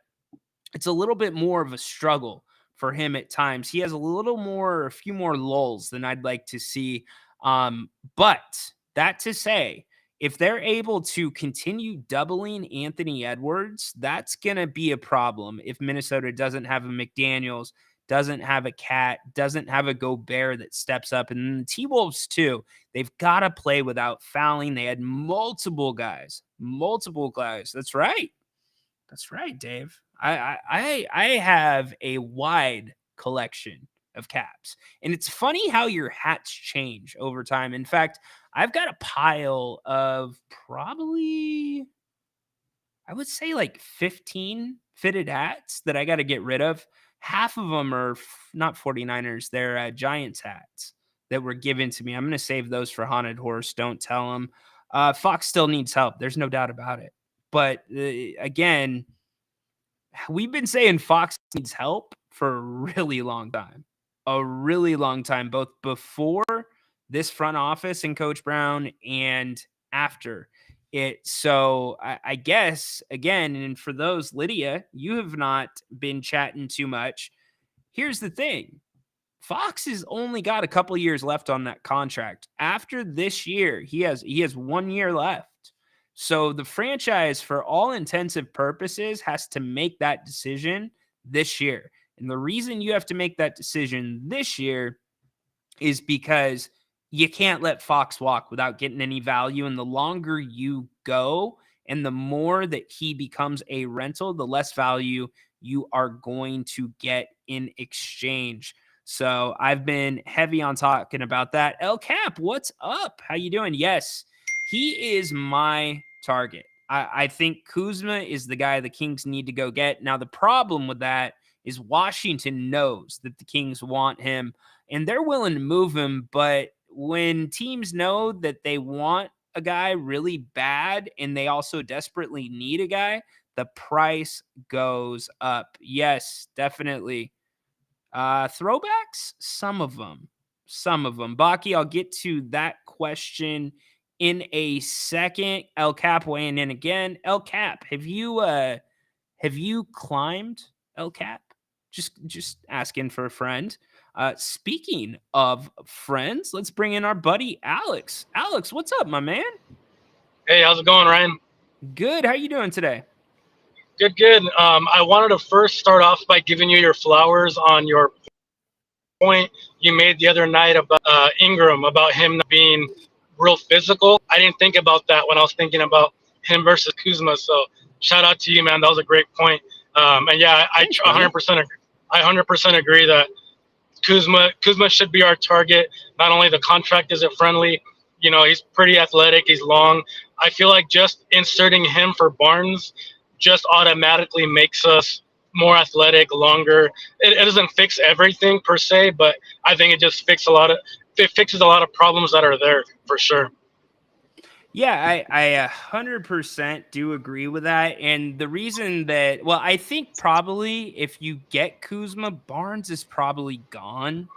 it's a little bit more of a struggle for him at times. He has a few more lulls than I'd like to see. But that to say, if they're able to continue doubling Anthony Edwards, that's going to be a problem if Minnesota doesn't have a McDaniels, doesn't have a Cat, doesn't have a Gobert that steps up. And the T-Wolves too, they've got to play without fouling. They had multiple guys. That's right. That's right, Dave. I have a wide collection of caps. And it's funny how your hats change over time. In fact, I've got a pile of probably, I would say like 15 fitted hats that I got to get rid of. Half of them are not 49ers. They're Giants hats that were given to me. I'm going to save those for Haunted Horse. Don't tell them. Fox still needs help. There's no doubt about it. But again, we've been saying Fox needs help for a really long time. Both before this front office and Coach Brown and after it. So I guess, again, and for those, Lydia, you have not been chatting too much. Here's the thing. Fox has only got a couple years left on that contract. After this year, he has 1 year left. So the franchise, for all intensive purposes, has to make that decision this year. And the reason you have to make that decision this year is because you can't let Fox walk without getting any value. And the longer you go and the more that he becomes a rental, the less value you are going to get in exchange. So I've been heavy on talking about that. El Cap, what's up? How you doing? Yes, he is my target. I think Kuzma is the guy the Kings need to go get. Now, the problem with that is Washington knows that the Kings want him and they're willing to move him. But when teams know that they want a guy really bad and they also desperately need a guy, the price goes up. Yes, definitely. Throwbacks? Some of them. Baki, I'll get to that question in a second. El Cap weighing in again. El Cap, have you climbed, El Cap? Just asking for a friend. Speaking of friends, let's bring in our buddy Alex. Alex, what's up, my man? Hey, how's it going, Ryan? Good. How you doing today? Good. I wanted to first start off by giving you your flowers on your point you made the other night about Ingram, about him being real physical. I didn't think about that when I was thinking about him versus Kuzma. So shout out to you, man. That was a great point. And yeah, I 100% agree that Kuzma should be our target. Not only the contract isn't friendly, he's pretty athletic, he's long. I feel like just inserting him for Barnes just automatically makes us more athletic, longer. It doesn't fix everything per se, but I think it just fixes a lot of problems that are there for sure. Yeah, I 100% do agree with that. And the reason that, well, I think probably if you get Kuzma, Barnes is probably gone.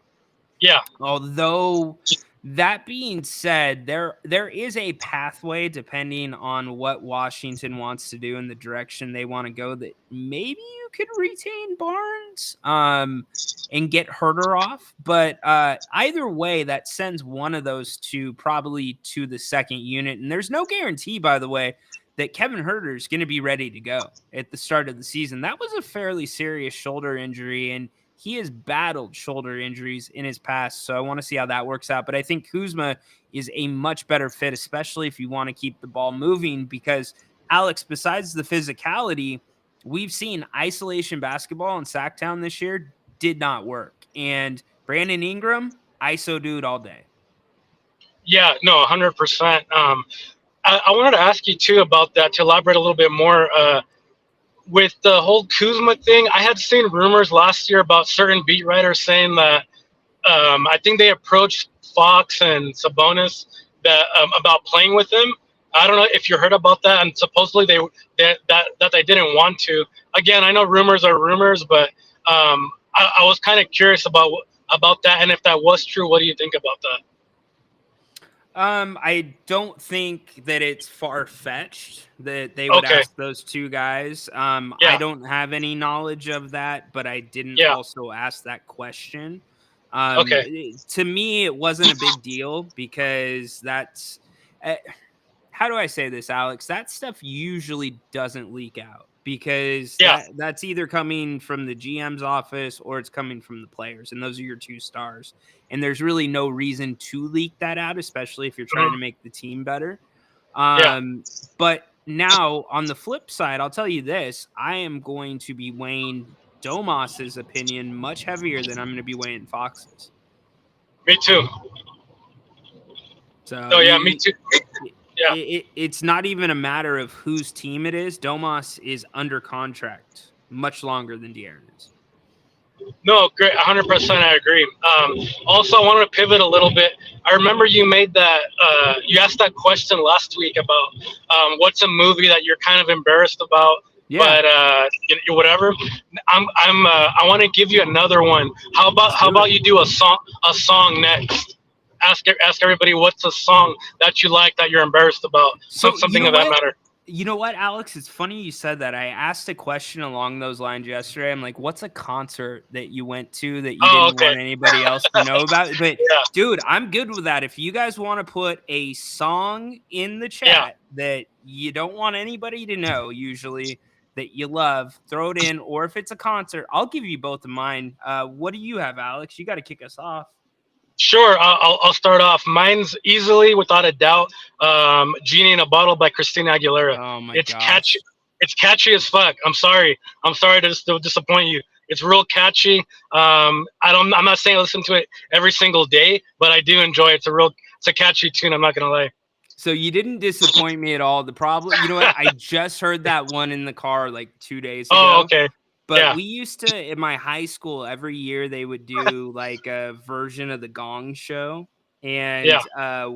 Yeah. Although that being said, there is a pathway depending on what Washington wants to do and the direction they want to go that maybe you could retain Barnes and get Herter off. But either way, that sends one of those two probably to the second unit. And there's no guarantee, by the way, that Kevin Herter is going to be ready to go at the start of the season. That was a fairly serious shoulder injury, and he has battled shoulder injuries in his past, so I want to see how that works out. But I think Kuzma is a much better fit, especially if you want to keep the ball moving, because, Alex, besides the physicality, we've seen isolation basketball in Sacktown this year did not work. And Brandon Ingram, ISO dude all day. Yeah, no, 100%. I wanted to ask you, too, about that, to elaborate a little bit more. With the whole Kuzma thing, I had seen rumors last year about certain beat writers saying that I think they approached Fox and Sabonis that about playing with him. I don't know if you heard about that, and supposedly that they didn't want to. Again, I know rumors are rumors, but I was kind of curious about that, and if that was true, what do you think about that? I don't think that it's far-fetched that they would ask those two guys. I don't have any knowledge of that, but I didn't also ask that question. To me, it wasn't a big deal because that's how do I say this, Alex? That stuff usually doesn't leak out. because Yeah. that's either coming from the GM's office or it's coming from the players, and those are your two stars. And there's really no reason to leak that out, especially if you're trying to make the team better. But now on the flip side, I'll tell you this: I am going to be weighing Domas's opinion much heavier than I'm going to be weighing Fox's. Me too. So Me too. Yeah. It's not even a matter of whose team it is. Domas is under contract much longer than De'Aaron is. No, great, 100%. I agree. Also, I wanted to pivot a little bit. I remember you made that. You asked that question last week about what's a movie that you're kind of embarrassed about. Yeah. But whatever. I want to give you another one. How about you do a song next? Ask everybody what's a song that you like that you're embarrassed about. Something of that matter. You know what, Alex? It's funny you said that. I asked a question along those lines yesterday. I'm like, what's a concert that you went to that you didn't want anybody else to know about? But dude, I'm good with that. If you guys want to put a song in the chat that you don't want anybody to know, usually that you love, throw it in. Or if it's a concert, I'll give you both of mine. What do you have, Alex? You got to kick us off. Sure, I'll start off. Mine's easily, without a doubt, "Genie in a Bottle" by Christina Aguilera. Oh my It's gosh. catchy. It's catchy as fuck. I'm sorry to disappoint you. It's real catchy. I'm not saying I listen to it every single day, but I do enjoy it. It's a catchy tune. I'm not gonna lie. So you didn't disappoint me at all. The problem, you know what? I just heard that one in the car like 2 days ago. Oh, okay. But we used to, in my high school, every year they would do like a version of the Gong Show. And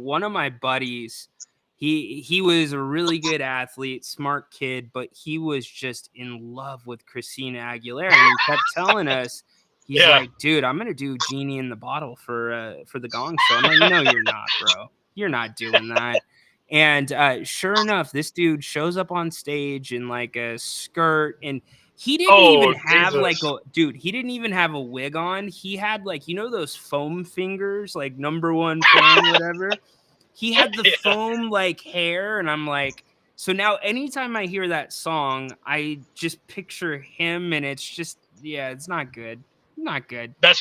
one of my buddies, he was a really good athlete, smart kid, but he was just in love with Christina Aguilera. And he kept telling us, he's like, dude, I'm going to do Genie in the Bottle for the Gong Show. I'm like, no, you're not, bro. You're not doing that. And sure enough, this dude shows up on stage in like a skirt, and he didn't even have he didn't even have a wig on. He had like, you know, those foam fingers, like number one fan, whatever. He had the foam like hair. And I'm like, so now anytime I hear that song, I just picture him, and it's just, it's not good. Not good. That's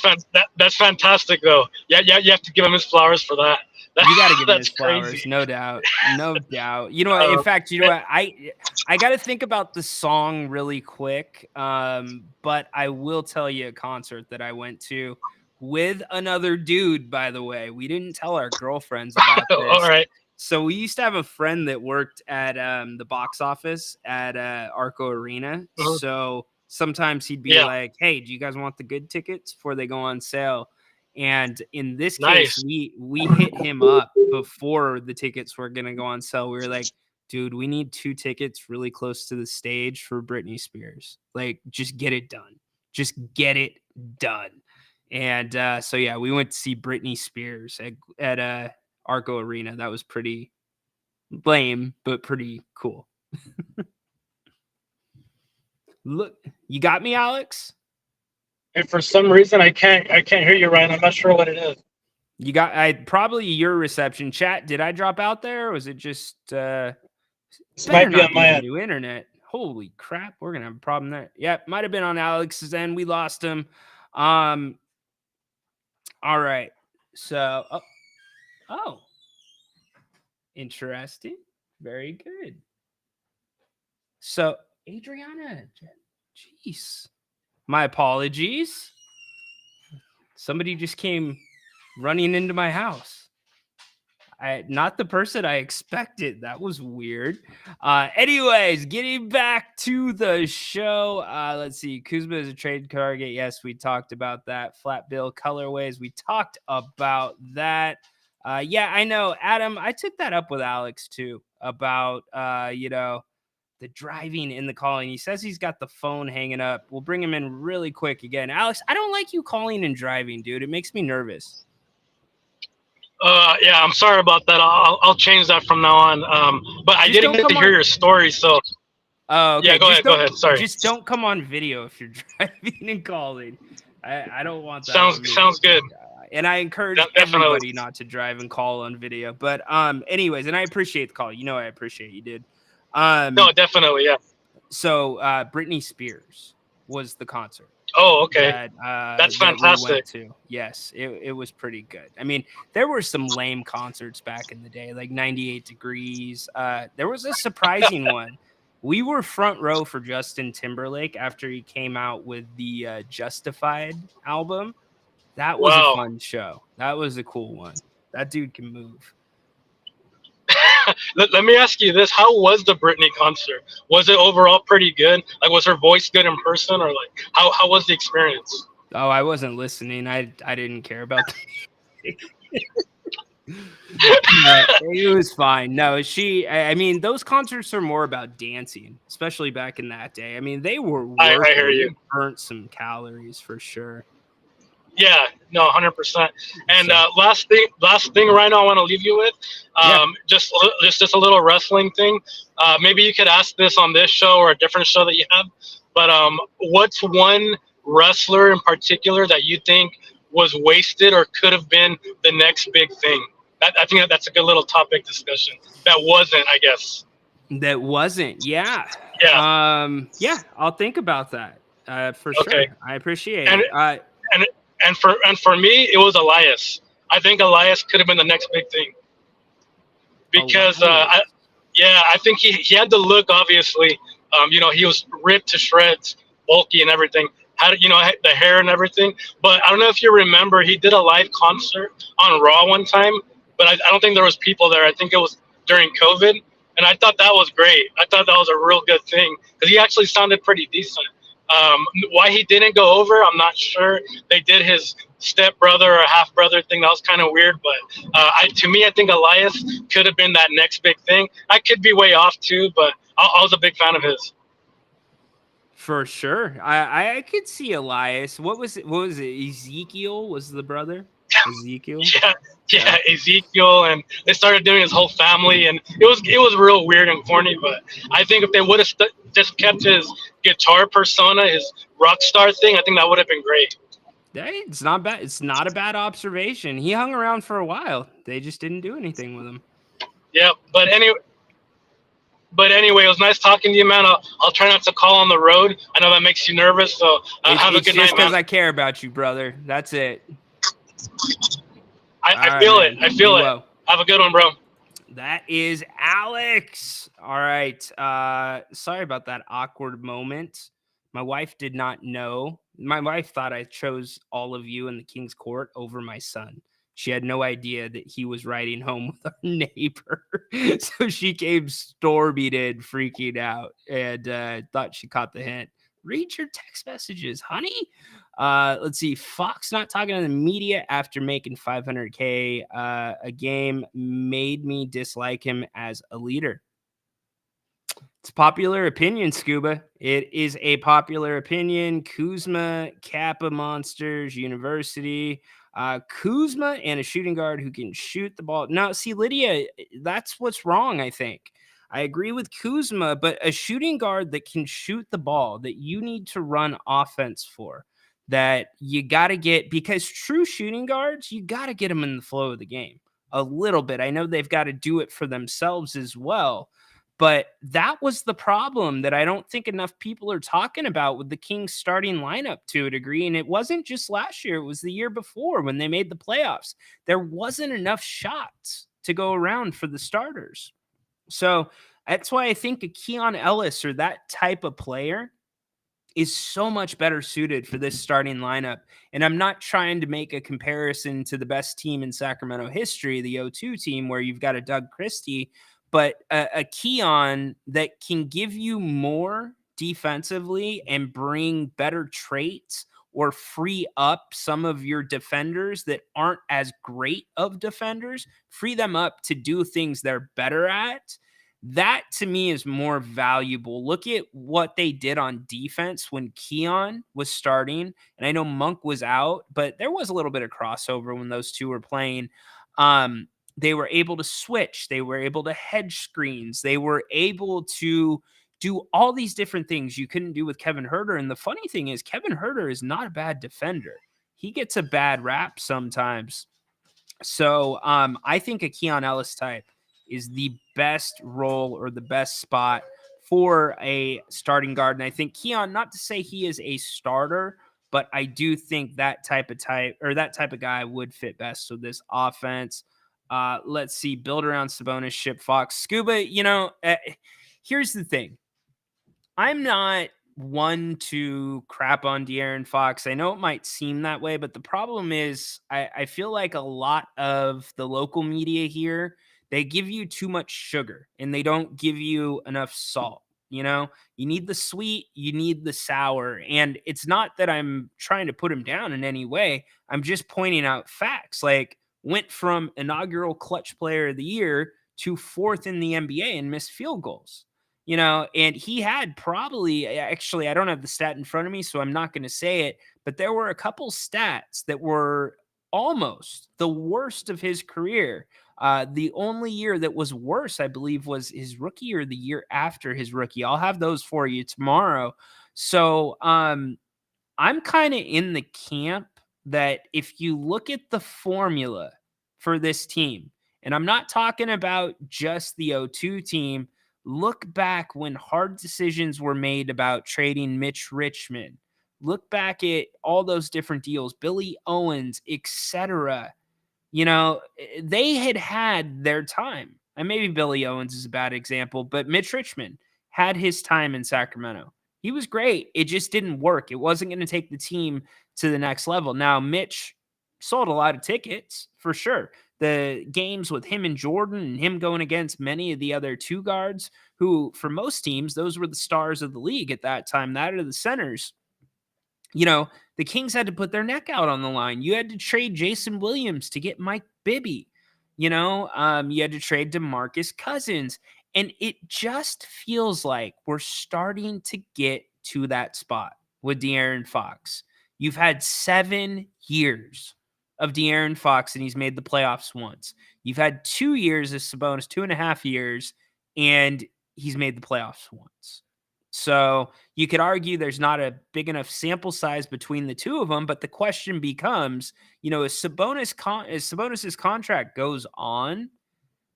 fantastic though. Yeah, you have to give him his flowers for that. You got to give him his crazy. flowers, no doubt. No doubt. You know what? In fact, you know what? I got to think about the song really quick. But I will tell you a concert that I went to with another dude, by the way. We didn't tell our girlfriends about this. All right. So we used to have a friend that worked at the box office at Arco Arena. So sometimes he'd be like, hey, do you guys want the good tickets before they go on sale? And in this case, we hit him up before the tickets were going to go on sale. We were like, dude, we need 2 tickets really close to the stage for Britney Spears. Like, just get it done. Just get it done. And so, we went to see Britney Spears at Arco Arena. That was pretty lame, but pretty cool. Look, you got me, Alex? And for some reason, I can't hear you, Ryan. I'm not sure what it is. You got probably your reception. Chat, did I drop out there, or was it just this might be on my end. New internet? Holy crap, we're gonna have a problem there. Yeah, might have been on Alex's end. We lost him. All right. So interesting. Very good. So Adriana, jeez. My apologies. Somebody just came running into my house. Not the person I expected. That was weird. Anyways, getting back to the show. Let's see. Kuzma is a trade target. Yes, we talked about that. Flat bill colorways. We talked about that. I know, Adam. I took that up with Alex too about the driving in the calling. He says he's got the phone hanging up. We'll bring him in really quick again. Alex, I don't like you calling and driving, dude. It makes me nervous. I'm sorry about that. I'll change that from now on. But I didn't get to hear your story, so. Oh, okay. Yeah, go ahead. Sorry. Just don't come on video if you're driving and calling. I don't want that. Sounds good. And I encourage everybody not to drive and call on video. But anyways, and I appreciate the call. You know I appreciate you, dude. No, definitely, yeah. So Britney Spears was the concert. Oh, okay. that That's we fantastic. went to. Yes, it was pretty good. I mean, there were some lame concerts back in the day, like 98 Degrees. There was a surprising one. We were front row for Justin Timberlake after he came out with the Justified album. That was a Wow. fun show. That was a cool one. That dude can move. Let me ask you this: how was the Britney concert? Was it overall pretty good? Like, was her voice good in person, or like how was the experience? Oh, I wasn't listening. I didn't care about that. It was fine. No, I mean, those concerts are more about dancing, especially back in that day. I mean, they were working. I hear you. They burnt some calories for sure. Yeah, no, 100%. And last thing, Rhino, I want to leave you with, just a little wrestling thing. Maybe you could ask this on this show or a different show that you have. But what's one wrestler in particular that you think was wasted or could have been the next big thing? I think that's a good little topic discussion. That wasn't, I guess. That wasn't, yeah. Yeah. I'll think about that for sure. Okay. I appreciate it. And for me, it was Elias. I think Elias could have been the next big thing. Because I think he had the look. Obviously, he was ripped to shreds, bulky and everything. Had the hair and everything. But I don't know if you remember, he did a live concert on Raw one time. But I don't think there was people there. I think it was during COVID, and I thought that was great. I thought that was a real good thing because he actually sounded pretty decent. Why he didn't go over, I'm not sure. They did his stepbrother or half brother thing. That was kind of weird, but to me, I think Elias could have been that next big thing. I could be way off too, but I was a big fan of his. For sure, I could see Elias. What was it? Ezekiel was the brother. Ezekiel. Yeah, Ezekiel, and they started doing his whole family, and it was real weird and corny. But I think if they would have just kept his guitar persona, his rock star thing, I think that would have been great. Hey, it's not bad. It's not a bad observation. He hung around for a while. They just didn't do anything with him. Yeah, but anyway, it was nice talking to you, man. I'll try not to call on the road. I know that makes you nervous, so have a good night, man. It's just because I care about you, brother. That's it. I feel it. I feel it. Have a good one, bro. That is Alex. All right. Sorry about that awkward moment. My wife did not know. My wife thought I chose all of you in the King's Court over my son. She had no idea that he was riding home with our neighbor. So she came storming in, freaking out, and thought she caught the hint. Read your text messages, honey. Let's see. Fox not talking to the media after making $500K a game made me dislike him as a leader. It's popular opinion, Scuba. It is a popular opinion. Kuzma, Kappa Monsters, University. Kuzma and a shooting guard who can shoot the ball. Now, see, Lydia, that's what's wrong, I think. I agree with Kuzma, but a shooting guard that can shoot the ball that you need to run offense for, that you got to get, because true shooting guards, you got to get them in the flow of the game a little bit. I know they've got to do it for themselves as well, but that was the problem that I don't think enough people are talking about with the Kings starting lineup to a degree. And it wasn't just last year, it was the year before when they made the playoffs. There wasn't enough shots to go around for the starters. So that's why I think a Keon Ellis or that type of player is so much better suited for this starting lineup. And I'm not trying to make a comparison to the best team in Sacramento history, the O2 team, where you've got a Doug Christie, but a Keon that can give you more defensively and bring better traits or free up some of your defenders that aren't as great of defenders, free them up to do things they're better at. That to me is more valuable. Look at what they did on defense when Keon was starting. And I know Monk was out, but there was a little bit of crossover when those two were playing. They were able to switch. They were able to hedge screens. They were able to do all these different things you couldn't do with Kevin Huerter. And the funny thing is, Kevin Huerter is not a bad defender. He gets a bad rap sometimes. So I think a Keon Ellis type is the best role or the best spot for a starting guard. And I think Keon, not to say he is a starter, but I do think that type of guy would fit best with this offense. Let's see, build around Sabonis, ship Fox, Scuba. Here's the thing. I'm not one to crap on De'Aaron Fox. I know it might seem that way, but the problem is I feel like a lot of the local media here, they give you too much sugar and they don't give you enough salt. You need the sweet, you need the sour. And it's not that I'm trying to put him down in any way. I'm just pointing out facts. Like, went from inaugural clutch player of the year to 4th in the NBA and missed field goals. And he had actually, I don't have the stat in front of me, so I'm not going to say it, but there were a couple stats that were almost the worst of his career. The only year that was worse, I believe, was his rookie or the year after his rookie. I'll have those for you tomorrow. So I'm kind of in the camp that if you look at the formula for this team, and I'm not talking about just the 0-2 team, look back when hard decisions were made about trading Mitch Richmond. Look back at all those different deals, Billy Owens, etc. They had their time. And maybe Billy Owens is a bad example, but Mitch Richmond had his time in Sacramento. He was great. It just didn't work. It wasn't going to take the team to the next level. Now, Mitch sold a lot of tickets for sure. The games with him and Jordan and him going against many of the other 2 guards who, for most teams, those were the stars of the league at that time. That are the centers. The Kings had to put their neck out on the line. You had to trade Jason Williams to get Mike Bibby. You had to trade DeMarcus Cousins. And it just feels like we're starting to get to that spot with De'Aaron Fox. You've had 7 years of De'Aaron Fox, and he's made the playoffs once. You've had 2 years of Sabonis, 2.5 years, and he's made the playoffs once. So you could argue there's not a big enough sample size between the two of them, but the question becomes, as Sabonis's contract goes on,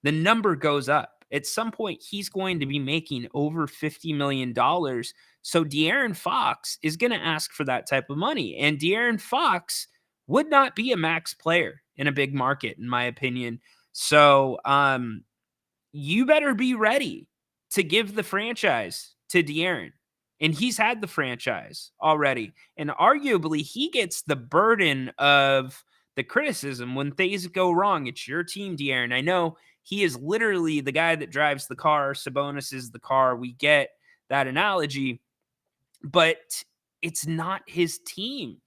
the number goes up. At some point, he's going to be making over $50 million. So De'Aaron Fox is going to ask for that type of money. And De'Aaron Fox would not be a max player in a big market, in my opinion. So you better be ready to give the franchise to De'Aaron. And he's had the franchise already. And arguably, he gets the burden of the criticism when things go wrong. It's your team, De'Aaron. I know he is literally the guy that drives the car. Sabonis is the car. We get that analogy. But it's not his team.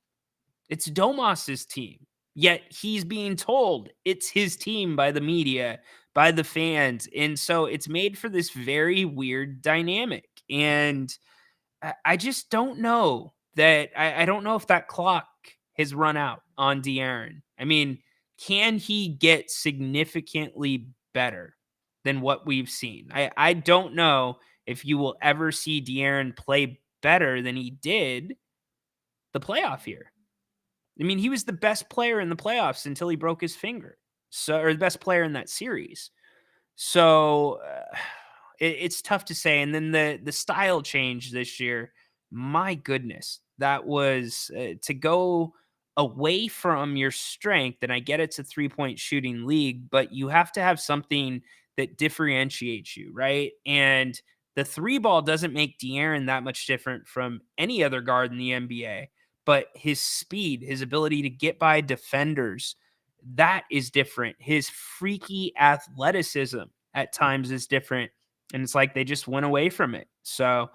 It's Domas's team. Yet he's being told it's his team by the media, by the fans. And so it's made for this very weird dynamic. And I just don't know that I don't know if that clock has run out on De'Aaron. I mean, can he get significantly better than what we've seen? I don't know if you will ever see De'Aaron play better than he did the playoff year. I mean, he was the best player in the playoffs until he broke his finger. Or the best player in that series. So it's tough to say. And then the style change this year, my goodness, that was to go away from your strength. And I get it's a 3-point shooting league, but you have to have something that differentiates you, right? And the 3 ball doesn't make De'Aaron that much different from any other guard in the NBA. But his speed, his ability to get by defenders, that is different. His freaky athleticism at times is different. And it's like they just went away from it. So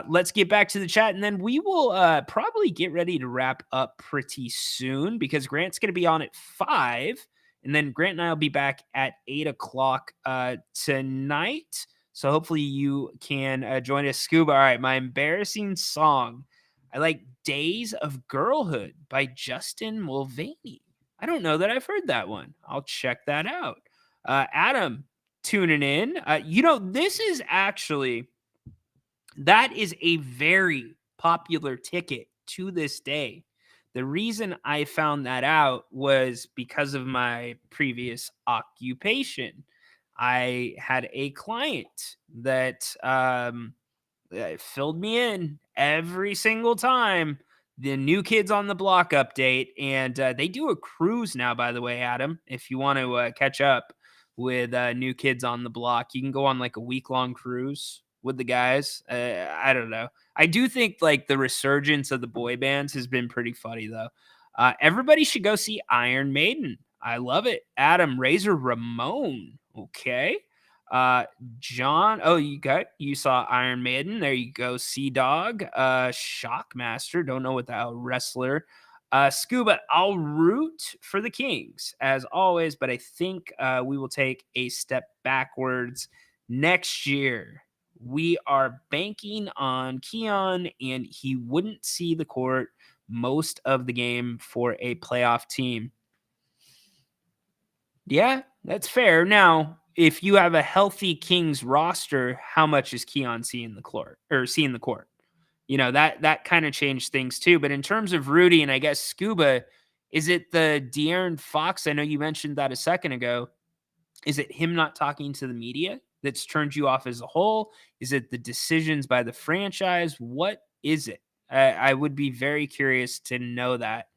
let's get back to the chat. And then we will probably get ready to wrap up pretty soon because Grant's going to be on at 5. And then Grant and I will be back at 8 o'clock tonight. So hopefully you can join us. Scuba. All right, my embarrassing song. I like Days of Girlhood by Justin Mulvaney. I don't know that I've heard that one. I'll check that out. Adam tuning in. This is actually, that is a very popular ticket to this day. The reason I found that out was because of my previous occupation. I had a client that it filled me in every single time. The New Kids on the Block update, and they do a cruise now, by the way, Adam. If you want to catch up with New Kids on the Block, you can go on like a week-long cruise with the guys. I don't know. I do think like the resurgence of the boy bands has been pretty funny though. Everybody should go see Iron Maiden. I love it. Adam, Razor Ramon. Okay. John, you saw Iron Maiden. There you go. Sea Dog, Shockmaster. Don't know what that wrestler. Scuba, I'll root for the Kings as always, but I think we will take a step backwards next year. We are banking on Keon, and he wouldn't see the court most of the game for a playoff team. Yeah, that's fair. Now, if you have a healthy Kings roster, how much is Keon seeing the court? You know, that kind of changed things too. But in terms of Rudy and I guess Scuba, is it the De'Aaron Fox? I know you mentioned that a second ago. Is it him not talking to the media that's turned you off as a whole? Is it the decisions by the franchise? What is it? I would be very curious to know that.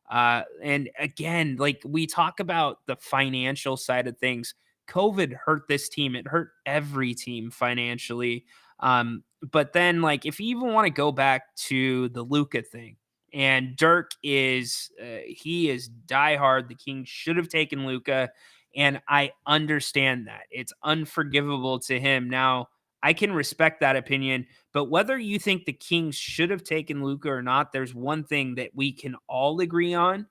And again, like we talk about the financial side of things, COVID hurt this team. It hurt every team financially. But then like, if you even want to go back to the Luka thing, and Dirk is, he is diehard. The Kings should have taken Luka. And I understand that it's unforgivable to him. Now, I can respect that opinion, but whether you think the Kings should have taken Luka or not, there's one thing that we can all agree on.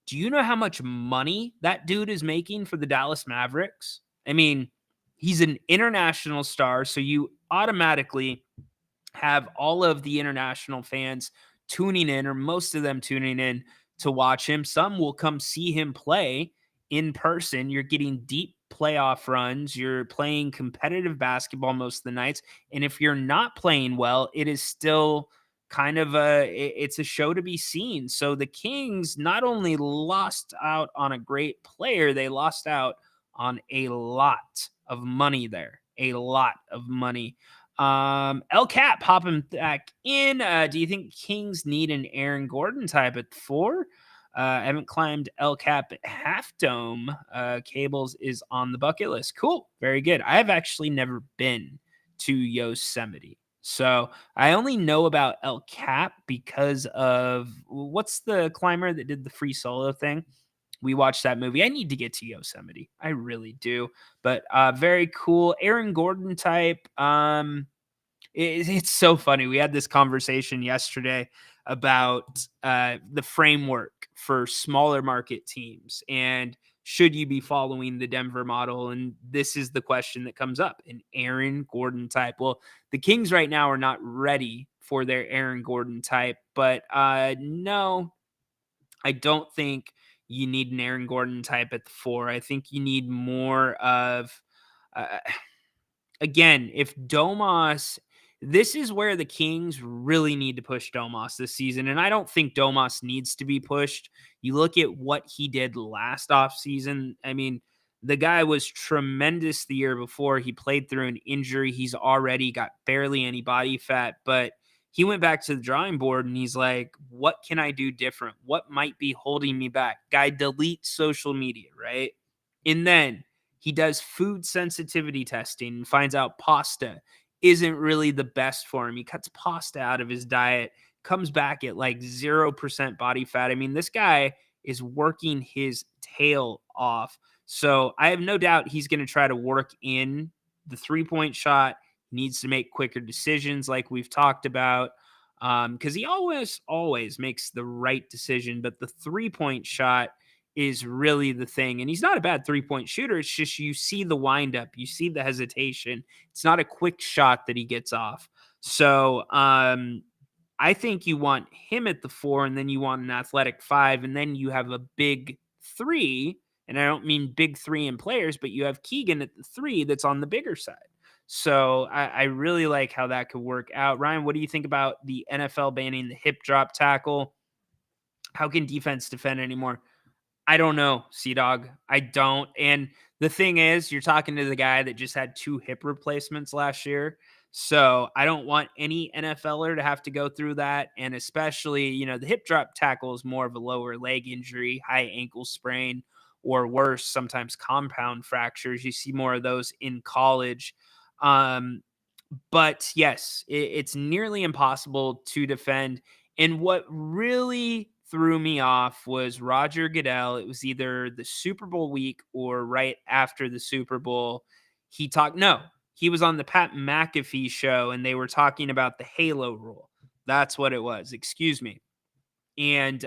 Do you know how much money that dude is making for the Dallas Mavericks? I mean, he's an international star, so you automatically have all of the international fans tuning in, or most of them tuning in to watch him. Some will come see him play in person. You're getting deep playoff runs. You're playing competitive basketball most of the nights. And if you're not playing well, it is still kind of it's a show to be seen. So the Kings not only lost out on a great player, they lost out on a lot of money there. A lot of money. El Cap popping back in. Do you think Kings need an Aaron Gordon type at 4? I haven't climbed El Cap at Half Dome. Cables is on the bucket list. Cool. Very good. I've actually never been to Yosemite. So I only know about El Cap because of what's the climber that did the free solo thing? We watched that movie. I need to get to Yosemite. I really do. But very cool. Aaron Gordon type. It's so funny. We had this conversation yesterday about the framework for smaller market teams and should you be following the Denver model? And this is the question that comes up, an Aaron Gordon type. Well, the Kings right now are not ready for their Aaron Gordon type, but no, I don't think you need an Aaron Gordon type at the 4. I think you need more of, again, if Domas, this is where the Kings really need to push Domas this season. And I don't think Domas needs to be pushed. You look at what he did last offseason. I mean, the guy was tremendous the year before. He played through an injury. He's already got barely any body fat, but he went back to the drawing board and he's like, what can I do different? What might be holding me back? Guy deletes social media, right? And then he does food sensitivity testing and finds out pasta isn't really the best for him. He cuts pasta out of his diet, comes back at like 0% body fat. I mean, this guy is working his tail off. So I have no doubt he's going to try to work in the 3-point shot. He needs to make quicker decisions like we've talked about, because he always makes the right decision. But the 3-point shot is really the thing. And he's not a bad 3-point shooter. It's just you see the windup, you see the hesitation. It's not a quick shot that he gets off. So I think you want him at the 4, and then you want an athletic 5, and then you have a big 3. And I don't mean big 3 in players, but you have Keegan at the 3 that's on the bigger side. So I really like how that could work out. Ryan, what do you think about the NFL banning the hip drop tackle? How can defense defend anymore? I don't know, C-Dog. I don't. And the thing is, you're talking to the guy that just had 2 hip replacements last year. So I don't want any NFLer to have to go through that. And especially, the hip drop tackle is more of a lower leg injury, high ankle sprain, or worse, sometimes compound fractures. You see more of those in college. But yes, it's nearly impossible to defend. And what really threw me off was Roger Goodell. It was either the Super Bowl week or right after the Super Bowl. He was on the Pat McAfee show and they were talking about the Halo rule. That's what it was. Excuse me. And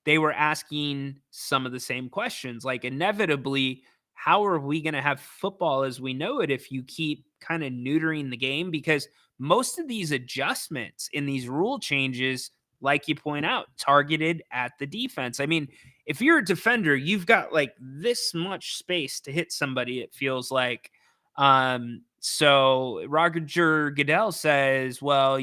they were asking some of the same questions, like inevitably, how are we going to have football as we know it if you keep kind of neutering the game? Because most of these adjustments in these rule changes, like you point out, targeted at the defense. I mean, if you're a defender, you've got like this much space to hit somebody, it feels like. So Roger Goodell says, well,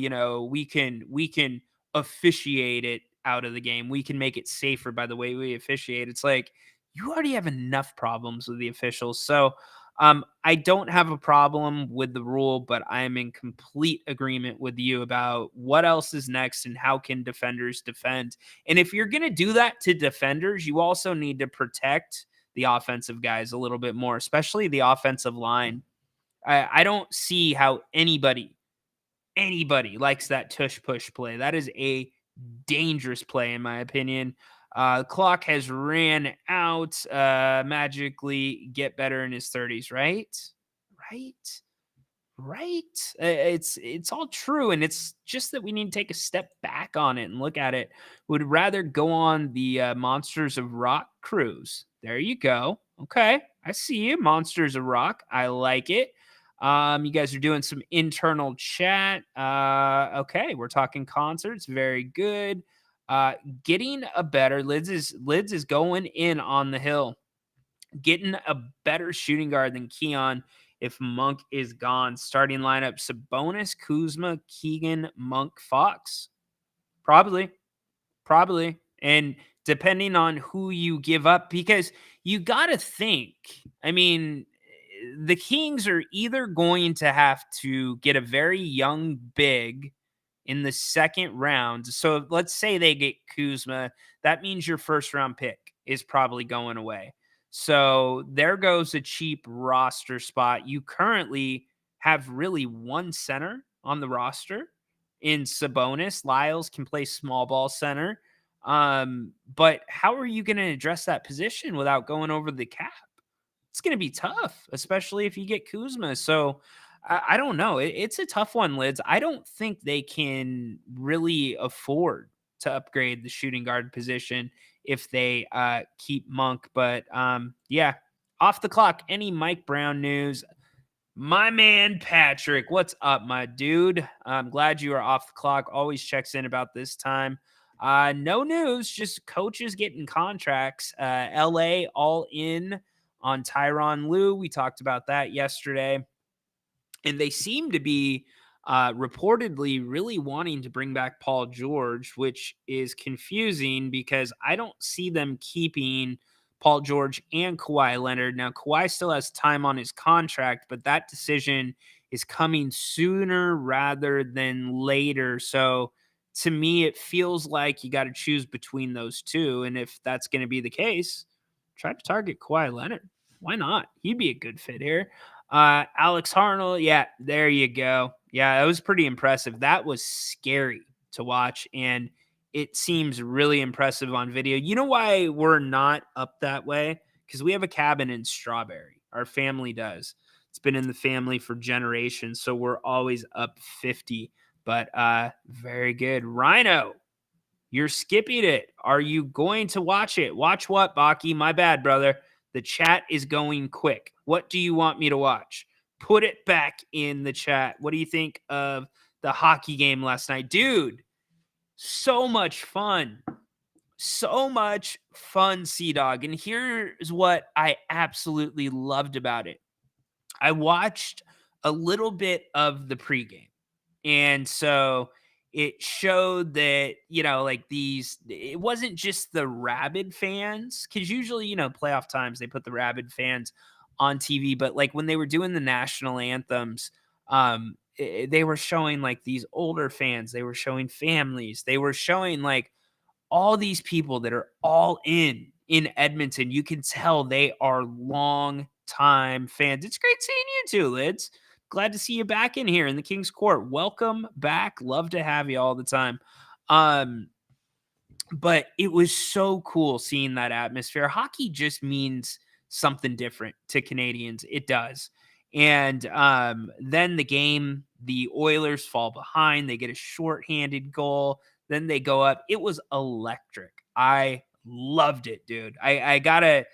we can officiate it out of the game. We can make it safer by the way we officiate. It's like you already have enough problems with the officials. So I don't have a problem with the rule, but I am in complete agreement with you about what else is next and how can defenders defend. And if you're going to do that to defenders, you also need to protect the offensive guys a little bit more, especially the offensive line. I don't see how anybody likes that tush push play. That is a dangerous play, in my opinion. Clock has ran out. Magically get better in his 30s, right? It's all true, and it's just that we need to take a step back on it and look at it. Would rather go on the Monsters of Rock cruise. There you go. Okay, I see you, Monsters of Rock. I like it. You guys are doing some internal chat. Okay, we're talking concerts. Very good. Getting a better Lids is going in on the hill. Getting a better shooting guard than Keon if Monk is gone. Starting lineup: Sabonis, Kuzma, Keegan, Monk, Fox. Probably. And depending on who you give up, because you got to think, I mean, the Kings are either going to have to get a very young big in the second round. So let's say they get Kuzma. That means your first round pick is probably going away. So there goes a cheap roster spot. You currently have really one center on the roster in Sabonis. Lyles can play small ball center. But how are you going to address that position without going over the cap? It's going to be tough, especially if you get Kuzma. So I don't know. It's a tough one, Lids. I don't think they can really afford to upgrade the shooting guard position if they keep Monk. But yeah, off the clock. Any Mike Brown news? My man, Patrick, what's up, my dude? I'm glad you are off the clock. Always checks in about this time. No news, just coaches getting contracts. LA all in on Tyronn Lue. We talked about that yesterday. And they seem to be reportedly really wanting to bring back Paul George, which is confusing because I don't see them keeping Paul George and Kawhi Leonard. Now, Kawhi still has time on his contract, but that decision is coming sooner rather than later. So to me, it feels like you got to choose between those two. And if that's going to be the case, try to target Kawhi Leonard. Why not? He'd be a good fit here. Alex Harnell. Yeah, there you go. Yeah, that was pretty impressive. That was scary to watch. And it seems really impressive on video. You know why we're not up that way? Because we have a cabin in Strawberry. Our family does. It's been in the family for generations. So we're always up 50. But very good. Rhino, you're skipping it. Are you going to watch it? Watch what, Baki? My bad, brother. The chat is going quick. What do you want me to watch? Put it back in the chat. What do you think of the hockey game last night? Dude, so much fun. So much fun, Sea-Dog. And here's what I absolutely loved about it. I watched a little bit of the pregame. And so it showed that, like it wasn't just the rabid fans, because usually, playoff times, they put the rabid fans on TV. But like when they were doing the national anthems, They were showing like these older fans, they were showing families, they were showing like all these people that are all in Edmonton. You can tell they are long time fans. It's great seeing you too, Lids. Glad to see you back in here in the King's Court. Welcome back. Love to have you all the time. But it was so cool seeing that atmosphere. Hockey just means something different to Canadians. It does. And then the game, the Oilers fall behind. They get a shorthanded goal. Then they go up. It was electric. I loved it, dude. I've got to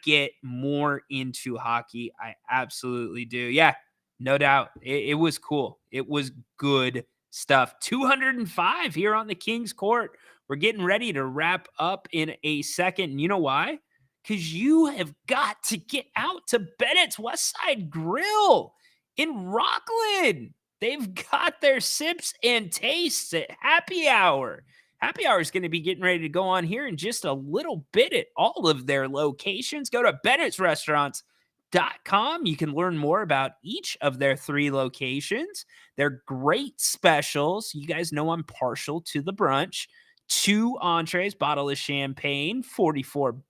get more into hockey. I absolutely do. Yeah, no doubt. It was cool. It was good stuff. 205 here on the King's Court. We're getting ready to wrap up in a second. And you know why? Because you have got to get out to Bennett's West Side Grill in Rockland. They've got their sips and tastes at happy hour. Happy hour is going to be getting ready to go on here in just a little bit at all of their locations. Go to Bennett'sRestaurants.com. You can learn more about each of their 3 locations. They're great specials. You guys know I'm partial to the brunch. 2 entrees, bottle of champagne, $44.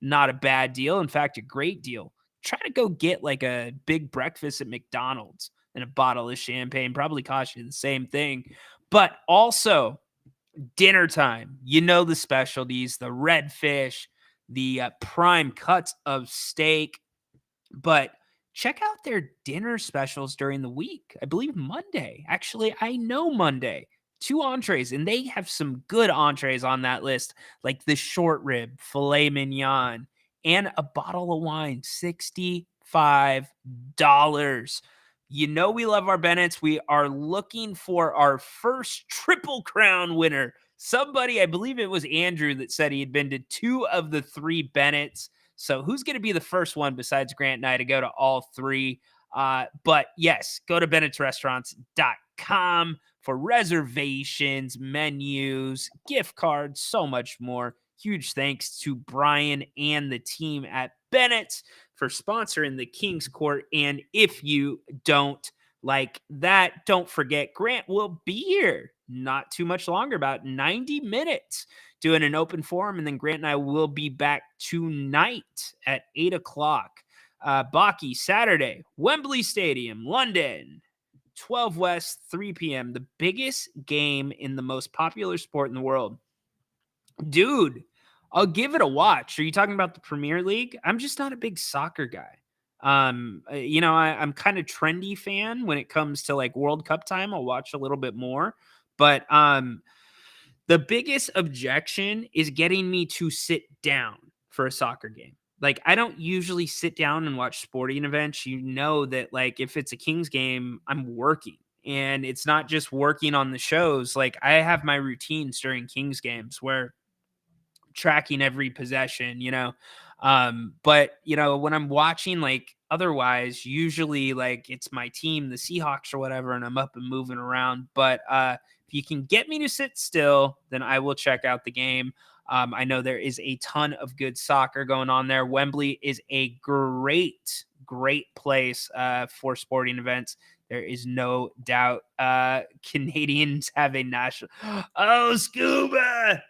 Not a bad deal. In fact, a great deal. Try to go get like a big breakfast at McDonald's and a bottle of champagne. Probably cost you the same thing. But also, dinner time. You know the specialties, the redfish, the prime cuts of steak. But check out their dinner specials during the week. I believe Monday. Actually, I know Monday. 2 entrees, and they have some good entrees on that list, like the short rib, filet mignon, and a bottle of wine, $65. You know we love our Bennett's. We are looking for our first Triple Crown winner. Somebody, I believe it was Andrew, that said he had been to 2 of the 3 Bennett's. So who's going to be the first one besides Grant and I to go to all 3? But yes, go to Bennett'sRestaurants.com for reservations, menus, gift cards, so much more. Huge thanks to Brian and the team at Bennett's for sponsoring the King's Court. And if you don't like that, don't forget Grant will be here not too much longer, about 90 minutes, doing an open forum. And then Grant and I will be back tonight at 8 o'clock. Baki, Saturday, Wembley Stadium, London. 12 West, 3 p.m. The biggest game in the most popular sport in the world. Dude, I'll give it a watch. Are you talking about the Premier League? I'm just not a big soccer guy. I'm kind of trendy fan when it comes to like World Cup time. I'll watch a little bit more. But the biggest objection is getting me to sit down for a soccer game. Like, I don't usually sit down and watch sporting events. You know that, like, if it's a Kings game, I'm working. And it's not just working on the shows. Like, I have my routines during Kings games where I'm tracking every possession, you know. But, you know, when I'm watching, like, otherwise, usually, like, it's my team, the Seahawks or whatever, and I'm up and moving around. But if you can get me to sit still, then I will check out the game. I know there is a ton of good soccer going on there. Wembley is a great place for sporting events. There is no doubt. Canadians have a national. Oh, Scuba!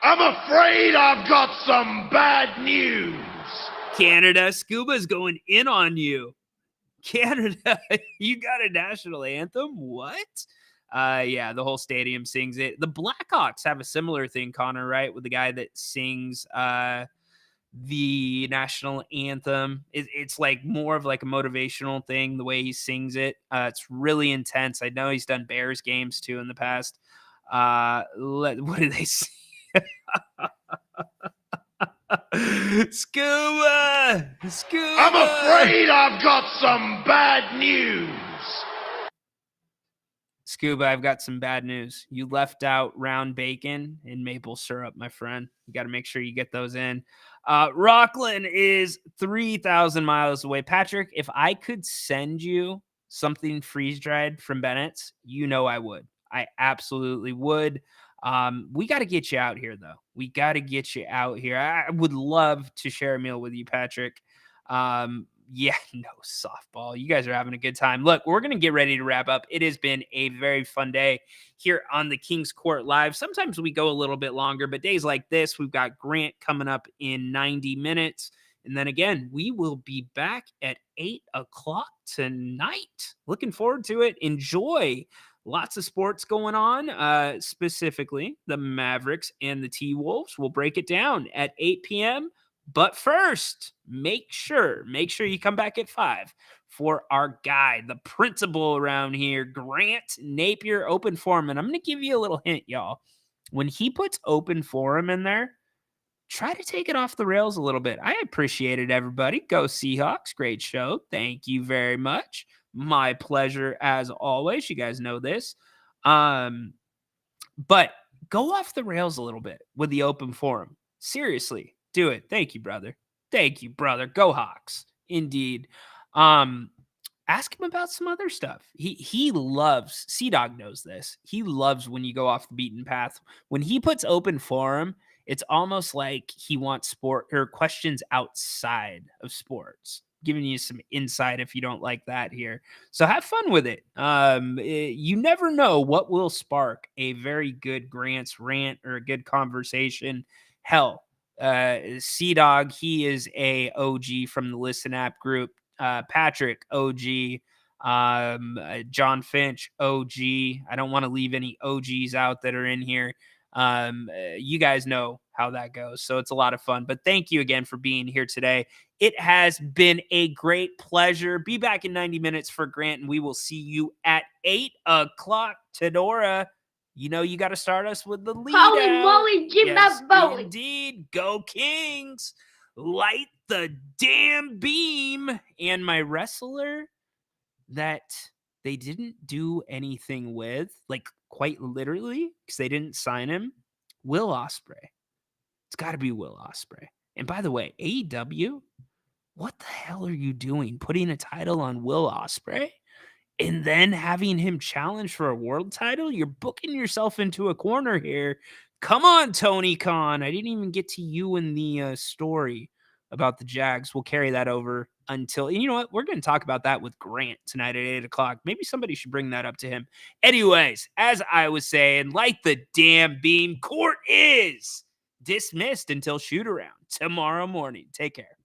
I'm afraid I've got some bad news. Canada, Scuba's going in on you. Canada, you got a national anthem? What? Yeah, the whole stadium sings it. The Blackhawks have a similar thing, Connor, right? With the guy that sings the national anthem. It's like more of like a motivational thing, the way he sings it. It's really intense. I know he's done Bears games too in the past. What did they say? Scuba! I'm afraid I've got some bad news. Scuba, I've got some bad news. You left out round bacon and maple syrup, my friend. You got to make sure you get those in. Rockland is 3,000 miles away. Patrick, if I could send you something freeze-dried from Bennett's, you know I would. I absolutely would. We got to get you out here, though. We got to get you out here. I would love to share a meal with you, Patrick. Yeah, no softball. You guys are having a good time. Look, we're going to get ready to wrap up. It has been a very fun day here on the King's Court Live. Sometimes we go a little bit longer, but days like this, we've got Grant coming up in 90 minutes. And then again, we will be back at 8 o'clock tonight. Looking forward to it. Enjoy. Lots of sports going on, specifically the Mavericks and the T-Wolves. We'll break it down at 8 p.m. But first, make sure you come back at 5 for our guy, the principal around here, Grant Napier, Open Forum. And I'm going to give you a little hint, y'all. When he puts Open Forum in there, try to take it off the rails a little bit. I appreciate it, everybody. Go Seahawks. Great show. Thank you very much. My pleasure as always. You guys know this. But go off the rails a little bit with the Open Forum. Seriously, do it. Thank you, brother. Thank you, brother. Go Hawks. Indeed. Ask him about some other stuff. He loves, C-Dog knows this. He loves when you go off the beaten path. When he puts Open Forum, it's almost like he wants sport or questions outside of sports. Giving you some insight if you don't like that here. So have fun with it. You never know what will spark a very good Grant's rant or a good conversation. Hell, C-Dog, he is a OG from the Listen App group. Patrick, OG. John Finch, OG. I don't want to leave any OGs out that are in here. You guys know how that goes. So it's a lot of fun. But thank you again for being here today. It has been a great pleasure. Be back in 90 minutes for Grant, and we will see you at 8 o'clock. Tedora, you know you got to start us with the lead. Holy out. moly, Jim Yes, Bowley. indeed. Go Kings. Light the damn beam. And my wrestler that they didn't do anything with, like quite literally, because they didn't sign him, Will Ospreay. It's got to be Will Ospreay. And by the way, AEW, what the hell are you doing? Putting a title on Will Ospreay and then having him challenge for a world title? You're booking yourself into a corner here. Come on, Tony Khan. I didn't even get to you in the story about the Jags. We'll carry that over until, and you know what? We're going to talk about that with Grant tonight at 8 o'clock. Maybe somebody should bring that up to him. Anyways, as I was saying, light the damn beam. Court is dismissed until shoot around tomorrow morning. Take care.